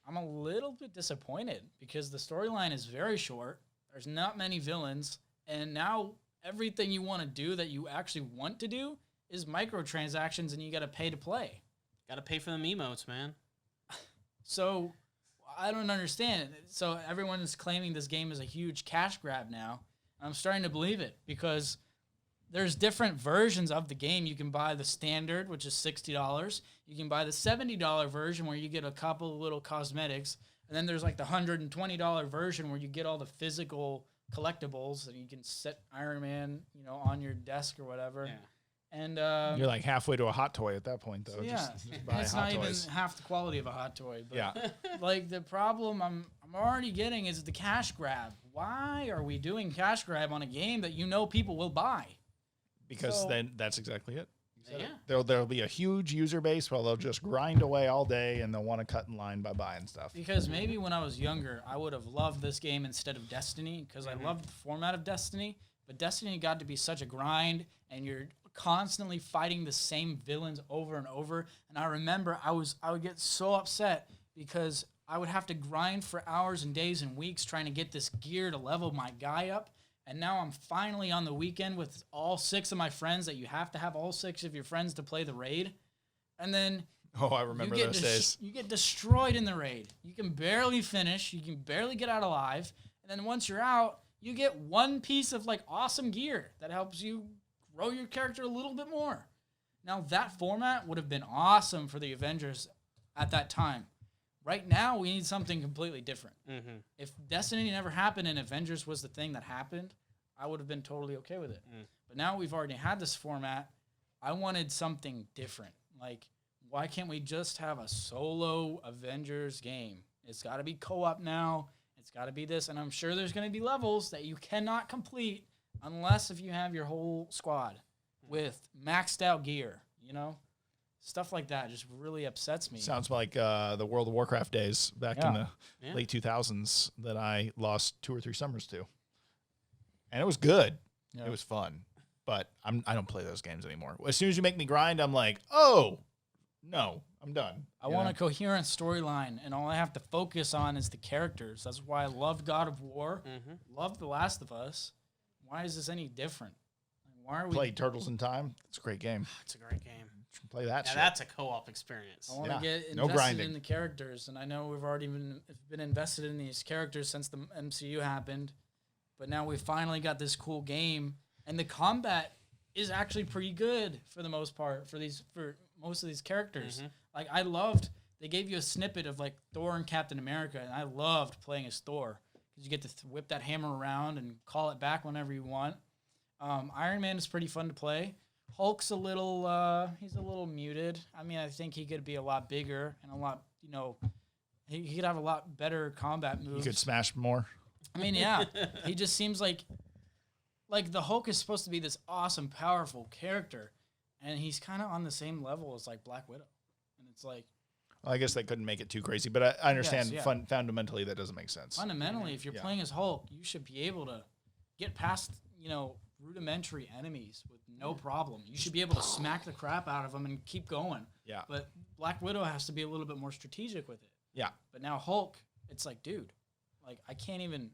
I'm a little bit disappointed because the storyline is very short. There's not many villains. And now everything you want to do that you actually want to do is microtransactions, and you got to pay to play. Got to pay for them emotes, man. So I don't understand. So everyone is claiming this game is a huge cash grab now. I'm starting to believe it because there's different versions of the game. You can buy the standard, which is $60. You can buy the $70 version where you get a couple of little cosmetics. And then there's like the $120 version where you get all the physical collectibles and you can set Iron Man, on your desk or whatever. Yeah. And You're like halfway to a hot toy at that point, though. yeah, Just buy it's hot not toys. even half the quality of a hot toy. But Yeah. like the problem I'm already getting is the cash grab. Why are we doing cash grab on a game that people will buy? Because So- then that's exactly it. Yeah. There'll be a huge user base where they'll just grind away all day and they'll want to cut in line by buying stuff. Because maybe when I was younger, I would have loved this game instead of Destiny because I loved the format of Destiny. But Destiny got to be such a grind, and you're constantly fighting the same villains over and over. And I remember I would get so upset because I would have to grind for hours and days and weeks trying to get this gear to level my guy up. And now I'm finally on the weekend with all 6 of my friends that you have to have all 6 of your friends to play the raid. And then Oh, I remember those days. you get destroyed in the raid. You can barely finish. You can barely get out alive. And then once you're out, you get one piece of like awesome gear that helps you grow your character a little bit more. Now that format would have been awesome for the Avengers at that time. Right now, we need something completely different. Mm-hmm. If Destiny never happened and Avengers was the thing that happened, I would have been totally okay with it. But now we've already had this format. I wanted something different. Like, why can't we just have a solo Avengers game? It's got to be co-op now. It's got to be this. And I'm sure there's going to be levels that you cannot complete unless if you have your whole squad with maxed out gear, Stuff like that just really upsets me. Sounds like the World of Warcraft days back in the Yeah. late 2000s that I lost 2 or 3 summers to. And it was good. Yeah. It was fun. But I don't play those games anymore. As soon as you make me grind, I'm like, oh, no, I'm done. I want a coherent storyline, and all I have to focus on is the characters. That's why I loved God of War, loved The Last of Us. Why is this any different? Why are we Play Turtles in Time. It's a great game. It's a great game. Play that Yeah, shit. that's a co-op experience. I want to get no invested grinding. in the characters, and I know we've already been invested in these characters since the MCU happened, But now we finally got this cool game, and the combat is actually pretty good for the most part for most of these characters. Like they gave you a snippet of like Thor and Captain America, and I loved playing as Thor because you get to whip that hammer around and call it back whenever you want. Iron Man is pretty fun to play. Hulk's he's a little muted. I mean, I think he could be a lot bigger and a lot, he could have a lot better combat moves. You could smash more. I mean, yeah, he just seems like the Hulk is supposed to be this awesome, powerful character, and he's kind of on the same level as like Black Widow, and it's like. Well, I guess they couldn't make it too crazy, but I understand Yes, yeah. fundamentally that doesn't make sense. Fundamentally, if you're playing as Hulk, you should be able to get past rudimentary enemies with no problem. You should be able to smack the crap out of them and keep going. Yeah. But Black Widow has to be a little bit more strategic with it. Yeah. But now Hulk, it's like, dude, like I can't even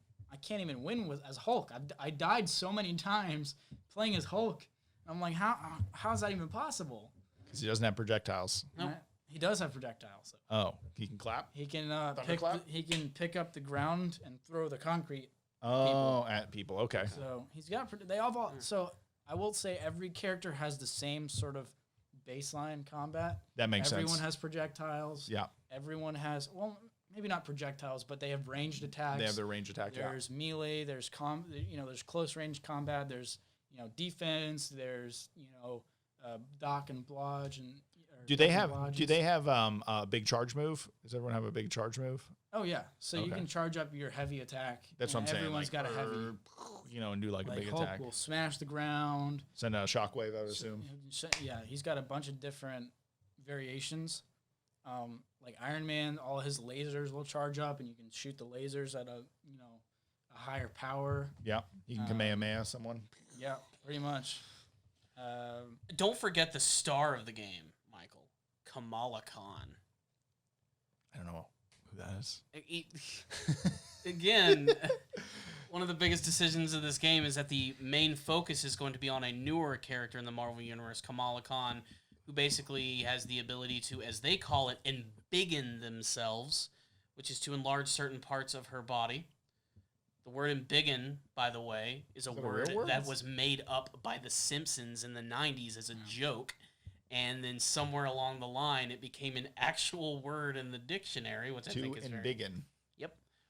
win as Hulk. I died so many times playing as Hulk. I'm like, how is that even possible? Because he doesn't have projectiles. No. He does have projectiles. Oh, he can clap? He can pick up the ground and throw the concrete. At people. Okay. So he's got. They all. So I will say every character has the same sort of baseline combat. That makes sense. Everyone has projectiles. Yeah. Everyone has. Well, maybe not projectiles, but they have ranged attacks. They have their range attack. There's melee. There's there's close range combat. There's defense. There's dock and blodge and. Do they have a big charge move? Does everyone have a big charge move? Oh yeah, so you can charge up your heavy attack. That's what I'm saying. Everyone's got a heavy, and do like a big Hulk attack. will smash the ground. Send a shockwave, I would assume. Yeah, he's got a bunch of different variations. Like Iron Man, all his lasers will charge up, and you can shoot the lasers at a higher power. Yeah, you can Kamehameha someone. Yeah, pretty much. Don't forget the star of the game, Michael, Kamala Khan. I don't know who that is. Again, one of the biggest decisions of this game is that the main focus is going to be on a newer character in the Marvel Universe, Kamala Khan, who basically has the ability to, as they call it, embiggen themselves, which is to enlarge certain parts of her body. The word embiggen, by the way, is a word that was made up by The Simpsons in the 90s as a joke. And then somewhere along the line, it became an actual word in the dictionary, which I think is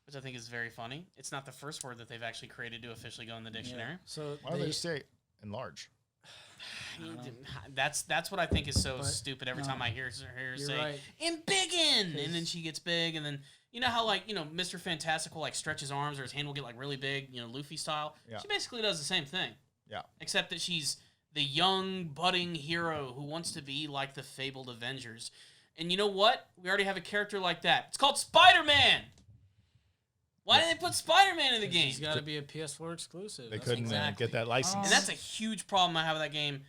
which I think is very funny. It's not the first word that they've actually created to officially go in the dictionary. Yeah. So why do they say enlarge? That's what I think is so stupid. Every time I hear her say "embiggen," and then she gets big, and then you know how Mr. Fantastic will stretch his arms or his hand will get really big, Luffy style. Yeah. She basically does the same thing. Yeah. Except that she's the young budding hero who wants to be like the fabled Avengers. And you know what? We already have a character like that. It's called Spider-Man. Why did they put Spider-Man in the game? He's got to be a PS4 exclusive. They couldn't get that license. And that's a huge problem I have with that game.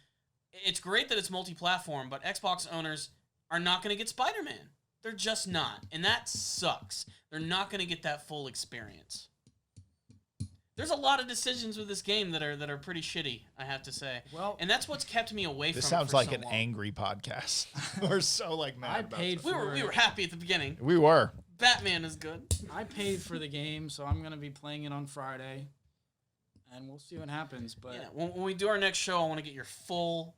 It's great that it's multi-platform, but Xbox owners are not going to get Spider-Man. They're just not. And that sucks. They're not going to get that full experience. There's a lot of decisions with this game that are pretty shitty, I have to say. Well, and that's what's kept me away from it. This sounds like an angry podcast. We're so mad about it. We were happy at the beginning. We were. Batman is good. I paid for the game, so I'm going to be playing it on Friday. And we'll see what happens. But yeah, when we do our next show, I want to get your full,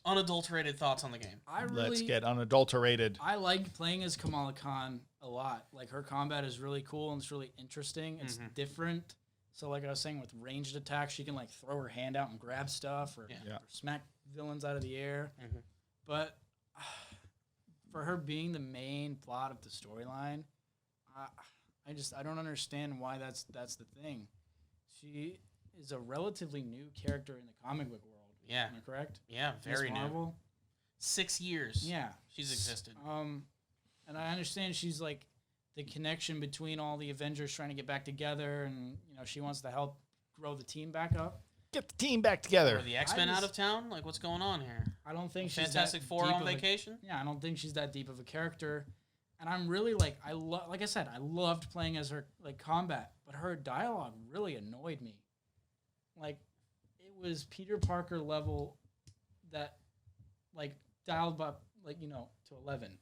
unadulterated thoughts on the game. Let's get unadulterated. I like playing as Kamala Khan a lot. Like, her combat is really cool and it's really interesting. It's different. So, like I was saying, with ranged attacks, she can throw her hand out and grab stuff or smack villains out of the air. But for her being the main plot of the storyline, I don't understand why that's the thing. She is a relatively new character in the comic book world. Yeah. Am I correct? Yeah, very Ms. Marvel? new. 6 years. Yeah. She's existed. And I understand she's the connection between all the Avengers trying to get back together, and she wants to help grow the team back up. Get the team back together. Are the X-Men out of town? What's going on here? I don't think she's Fantastic Four on vacation? I don't think she's that deep of a character. And I'm really like I said, I loved playing as her combat, but her dialogue really annoyed me. It was Peter Parker level that dialed up to 11.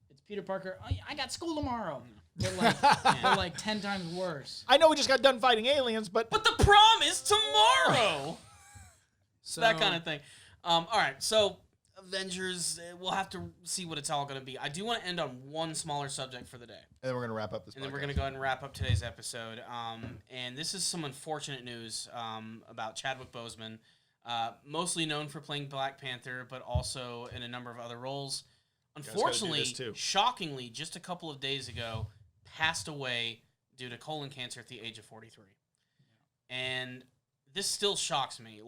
It's Peter Parker. I got school tomorrow. but like 10 times worse. I know we just got done fighting aliens, but But the prom is tomorrow. So That kind of thing. All right, so Avengers, we'll have to see what it's all going to be. I do want to end on one smaller subject for the day. and then we're gonna wrap up this. And then we're podcast. going to go ahead and wrap up today's episode. And this is some unfortunate news about Chadwick Boseman, mostly known for playing Black Panther, but also in a number of other roles. Unfortunately, shockingly, just a couple of days ago, passed away due to colon cancer at the age of 43. And this still shocks me,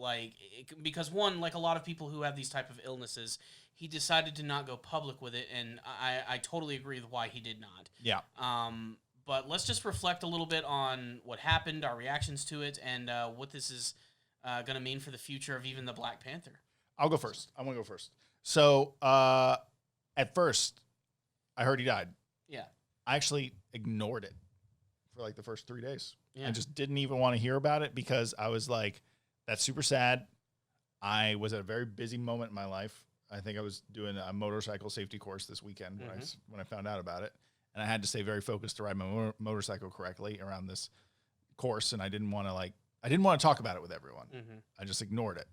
because one, like a lot of people who have these type of illnesses, he decided to not go public with it, and I totally agree with why he did not. Yeah. But let's just reflect a little bit on what happened, our reactions to it, and what this is going to mean for the future of even the Black Panther. I'll go first. I want to go first. So, at first, I heard he died. Yeah. I actually ignored it for like the first 3 days. Yeah. I just didn't even want to hear about it because I was like, that's super sad. I was at a very busy moment in my life. I think I was doing a motorcycle safety course this weekend when I found out about it. And I had to stay very focused to ride my motorcycle correctly around this course. And I didn't want to talk about it with everyone. Mm-hmm. I just ignored it.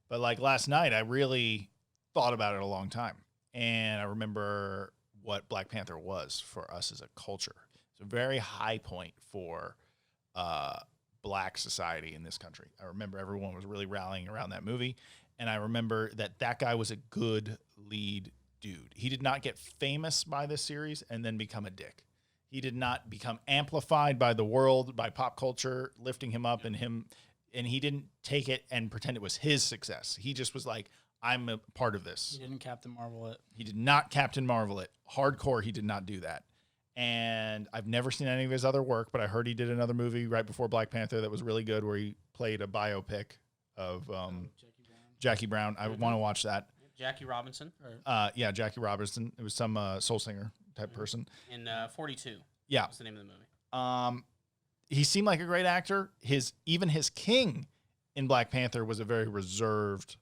But like last night, I really thought about it a long time. And I remember what Black Panther was for us as a culture. It's a very high point for Black society in this country. I remember everyone was really rallying around that movie. And I remember that guy was a good lead dude. He did not get famous by this series and then become a dick. He did not become amplified by the world, by pop culture, lifting him up and he didn't take it and pretend it was his success. He just was like, I'm a part of this. He didn't Captain Marvel it. He did not Captain Marvel it. Hardcore, he did not do that. And I've never seen any of his other work, but I heard he did another movie right before Black Panther that was really good where he played a biopic of Jackie Brown. I want to watch that. Jackie Robinson. Yeah, Jackie Robinson. It was some soul singer type person. In 42. Yeah. What's the name of the movie? He seemed like a great actor. Even his king in Black Panther was a very reserved,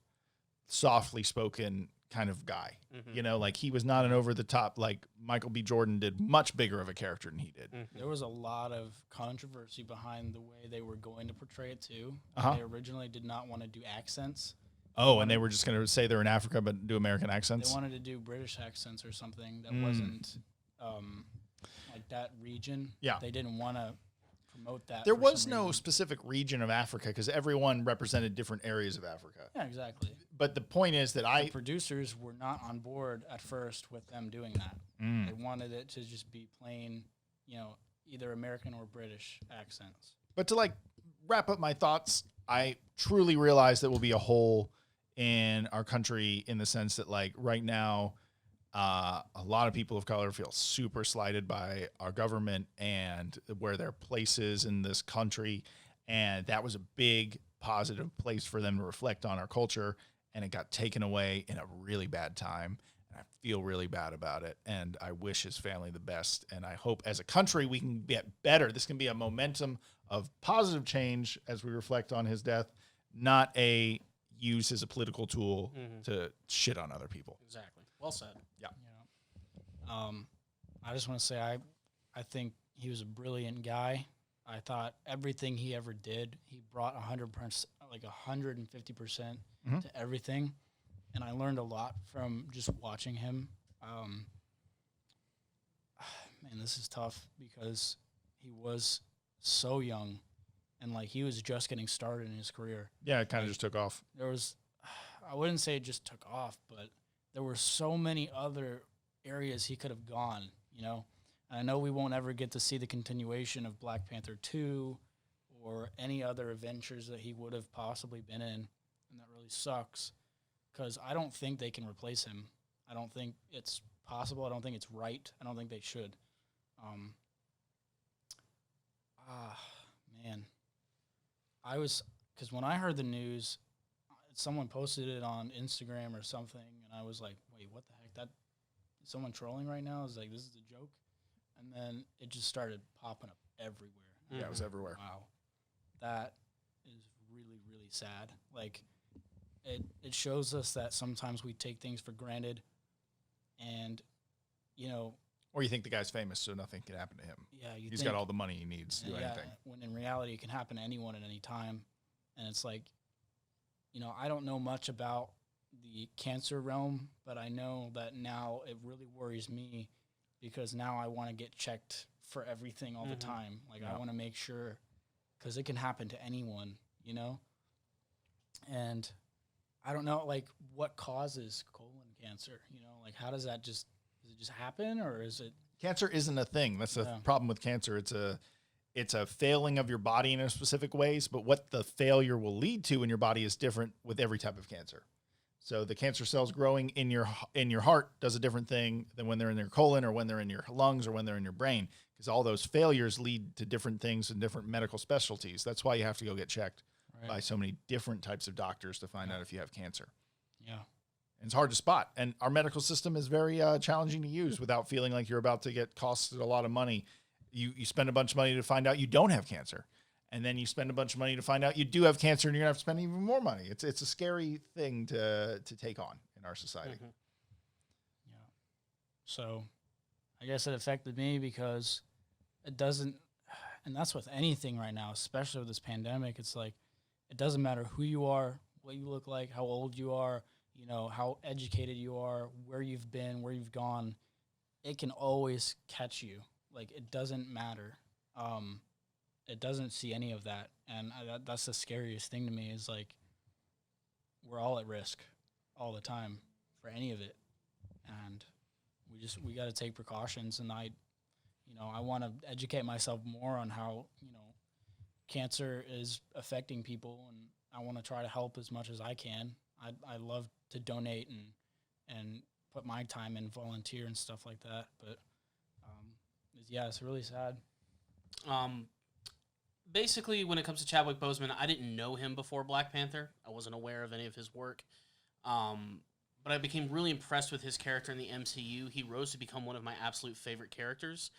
softly spoken kind of guy. Mm-hmm. You know, like he was not an over the top, like Michael B. Jordan did much bigger of a character than he did. There was a lot of controversy behind the way they were going to portray it too. Uh-huh. They originally did not want to do accents. Oh, and they were just going to say they're in Africa but do American They accents? wanted to do British accents or something that wasn't like that region. Yeah. They didn't want to promote that. There for was some no reason. specific region of Africa because everyone represented different areas of Africa. Yeah, exactly. But the point is that The producers were not on board at first with them doing that. They wanted it to just be plain, either American or British accents. But to like wrap up my thoughts, I truly realize that will be a hole in our country in the sense that like right now, a lot of people of color feel super slighted by our government and where their place is in this country. And that was a big positive place for them to reflect on our culture. And it got taken away in a really bad time. And I feel really bad about it. And I wish his family the best. And I hope as a country we can get better. This can be a momentum of positive change as we reflect on his death, not a use as a political tool to shit on other people. Exactly. Well said. Yeah. I just want to say I think he was a brilliant guy. I thought everything he ever did, he brought 100%, like 150% to everything, and I learned a lot from just watching him. Man, this is tough because he was so young, and like he was just getting started in his career. Yeah, it kind of just took off. I wouldn't say it just took off, but there were so many other areas he could have gone, And I know we won't ever get to see the continuation of Black Panther 2 or any other adventures that he would have possibly been in, and that really sucks because I don't think they can replace him. I don't think it's possible. I don't think it's right. I don't think they should. Man. Because when I heard the news, someone posted it on Instagram or something, and I was like, wait, what the heck? Is someone trolling right now? I was like, this is a joke? And then it just started popping up everywhere. Yeah, it was everywhere. Wow. That is really, really sad. Like, it shows us that sometimes we take things for granted, and, Or you think the guy's famous, so nothing can happen to him. Yeah, He's got all the money he needs to do anything. When in reality, it can happen to anyone at any time. And it's like, I don't know much about the cancer realm, but I know that now it really worries me because now I want to get checked for everything all the time. Like, I want to make sure, because it can happen to anyone, And I don't know, like, what causes colon cancer? Like, how does it just happen, or is it? Cancer isn't a thing. That's the problem with cancer. It's a failing of your body in a specific ways, but what the failure will lead to in your body is different with every type of cancer. So the cancer cells growing in your heart does a different thing than when they're in your colon or when they're in your lungs or when they're in your brain, because all those failures lead to different things and different medical specialties. That's why you have to go get checked by so many different types of doctors to find out if you have cancer. Yeah. And it's hard to spot. And our medical system is very challenging to use without feeling like you're about to get costed a lot of money. You spend a bunch of money to find out you don't have cancer. And then you spend a bunch of money to find out you do have cancer, and you're going to have to spend even more money. It's a scary thing to take on in our society. Yeah. So I guess it affected me because it doesn't, and that's with anything right now, especially with this pandemic. It's like, it doesn't matter who you are, what you look like, how old you are, how educated you are, where you've been, where you've gone. It can always catch you. Like, it doesn't matter. It doesn't see any of that. And that's the scariest thing to me is, like, we're all at risk all the time for any of it. And we got to take precautions. And I want to educate myself more on how, cancer is affecting people, and I want to try to help as much as I can. I love to donate and put my time in, volunteer and stuff like that. But it's really sad. Basically, when it comes to Chadwick Boseman, I didn't know him before Black Panther. I wasn't aware of any of his work. But I became really impressed with his character in the MCU. He rose to become one of my absolute favorite characters,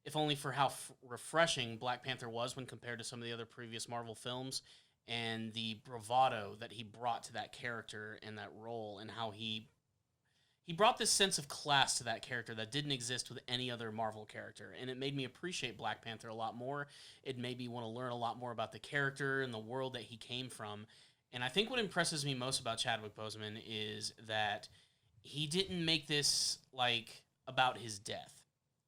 if only for how refreshing Black Panther was when compared to some of the other previous Marvel films, and the bravado that he brought to that character and that role, and how he brought this sense of class to that character that didn't exist with any other Marvel character, and it made me appreciate Black Panther a lot more. It made me want to learn a lot more about the character and the world that he came from. And I think what impresses me most about Chadwick Boseman is that he didn't make this, like, about his death.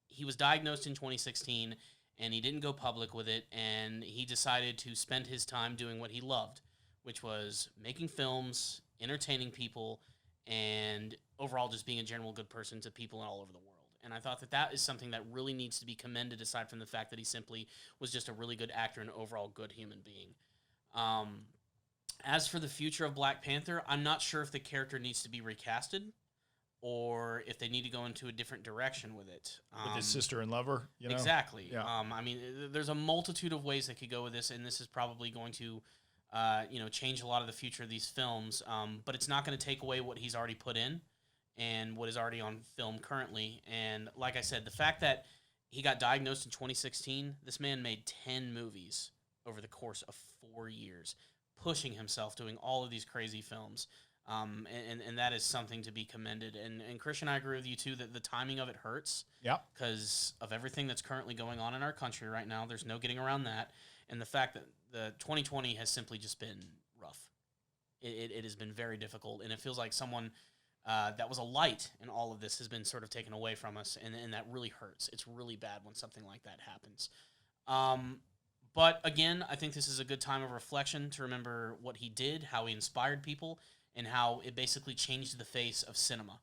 He was diagnosed in 2016, and he didn't go public with it, and he decided to spend his time doing what he loved, which was making films, entertaining people, and overall just being a general good person to people all over the world. And I thought that is something that really needs to be commended, aside from the fact that he simply was just a really good actor and overall good human being. As for the future of Black Panther, I'm not sure if the character needs to be recasted or if they need to go into a different direction with it. With his sister and lover, Exactly. Yeah. I mean, there's a multitude of ways they could go with this, and this is probably going to, change a lot of the future of these films. But it's not going to take away what he's already put in and what is already on film currently. And like I said, the fact that he got diagnosed in 2016, this man made 10 movies over the course of 4 years, pushing himself, doing all of these crazy films. And that is something to be commended. And Christian, I agree with you, too, that the timing of it hurts. Yeah. Because of everything that's currently going on in our country right now. There's no getting around that. And the fact that the 2020 has simply just been rough. It has been very difficult. And it feels like someone that was a light in all of this has been sort of taken away from us. And that really hurts. It's really bad when something like that happens. But again, I think this is a good time of reflection to remember what he did, how he inspired people, and how it basically changed the face of cinema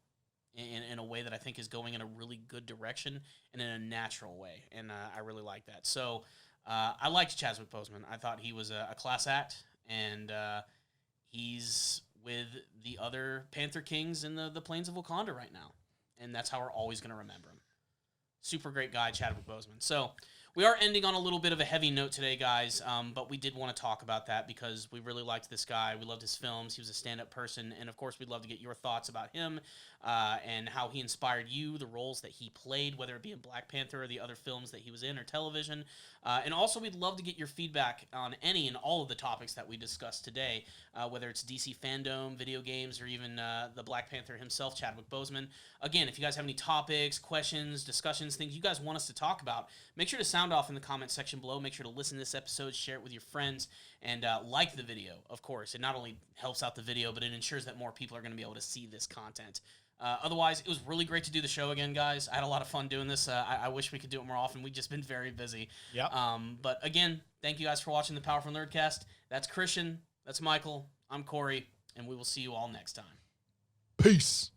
in a way that I think is going in a really good direction and in a natural way. And I really like that. So I liked Chadwick Boseman. I thought he was a class act, and he's with the other Panther Kings in the Plains of Wakanda right now. And that's how we're always going to remember him. Super great guy, Chadwick Boseman. So We are ending on a little bit of a heavy note today, guys, but we did want to talk about that because we really liked this guy. We loved his films. He was a stand-up person, and of course, we'd love to get your thoughts about him and how he inspired you, the roles that he played, whether it be in Black Panther or the other films that he was in or television. And also, we'd love to get your feedback on any and all of the topics that we discussed today, whether it's DC FanDome, video games, or even the Black Panther himself, Chadwick Boseman. Again, if you guys have any topics, questions, discussions, things you guys want us to talk about, make sure to sound off in the comment section below. Make sure to listen to this episode, share it with your friends, and like the video, of course. It not only helps out the video, but it ensures that more people are going to be able to see this content. Otherwise, it was really great to do the show again, guys. I had a lot of fun doing this. I wish we could do it more often. We've just been very busy. Yep. But again, thank you guys for watching the Powerful Nerdcast. That's Christian. That's Michael. I'm Corey. And we will see you all next time. Peace.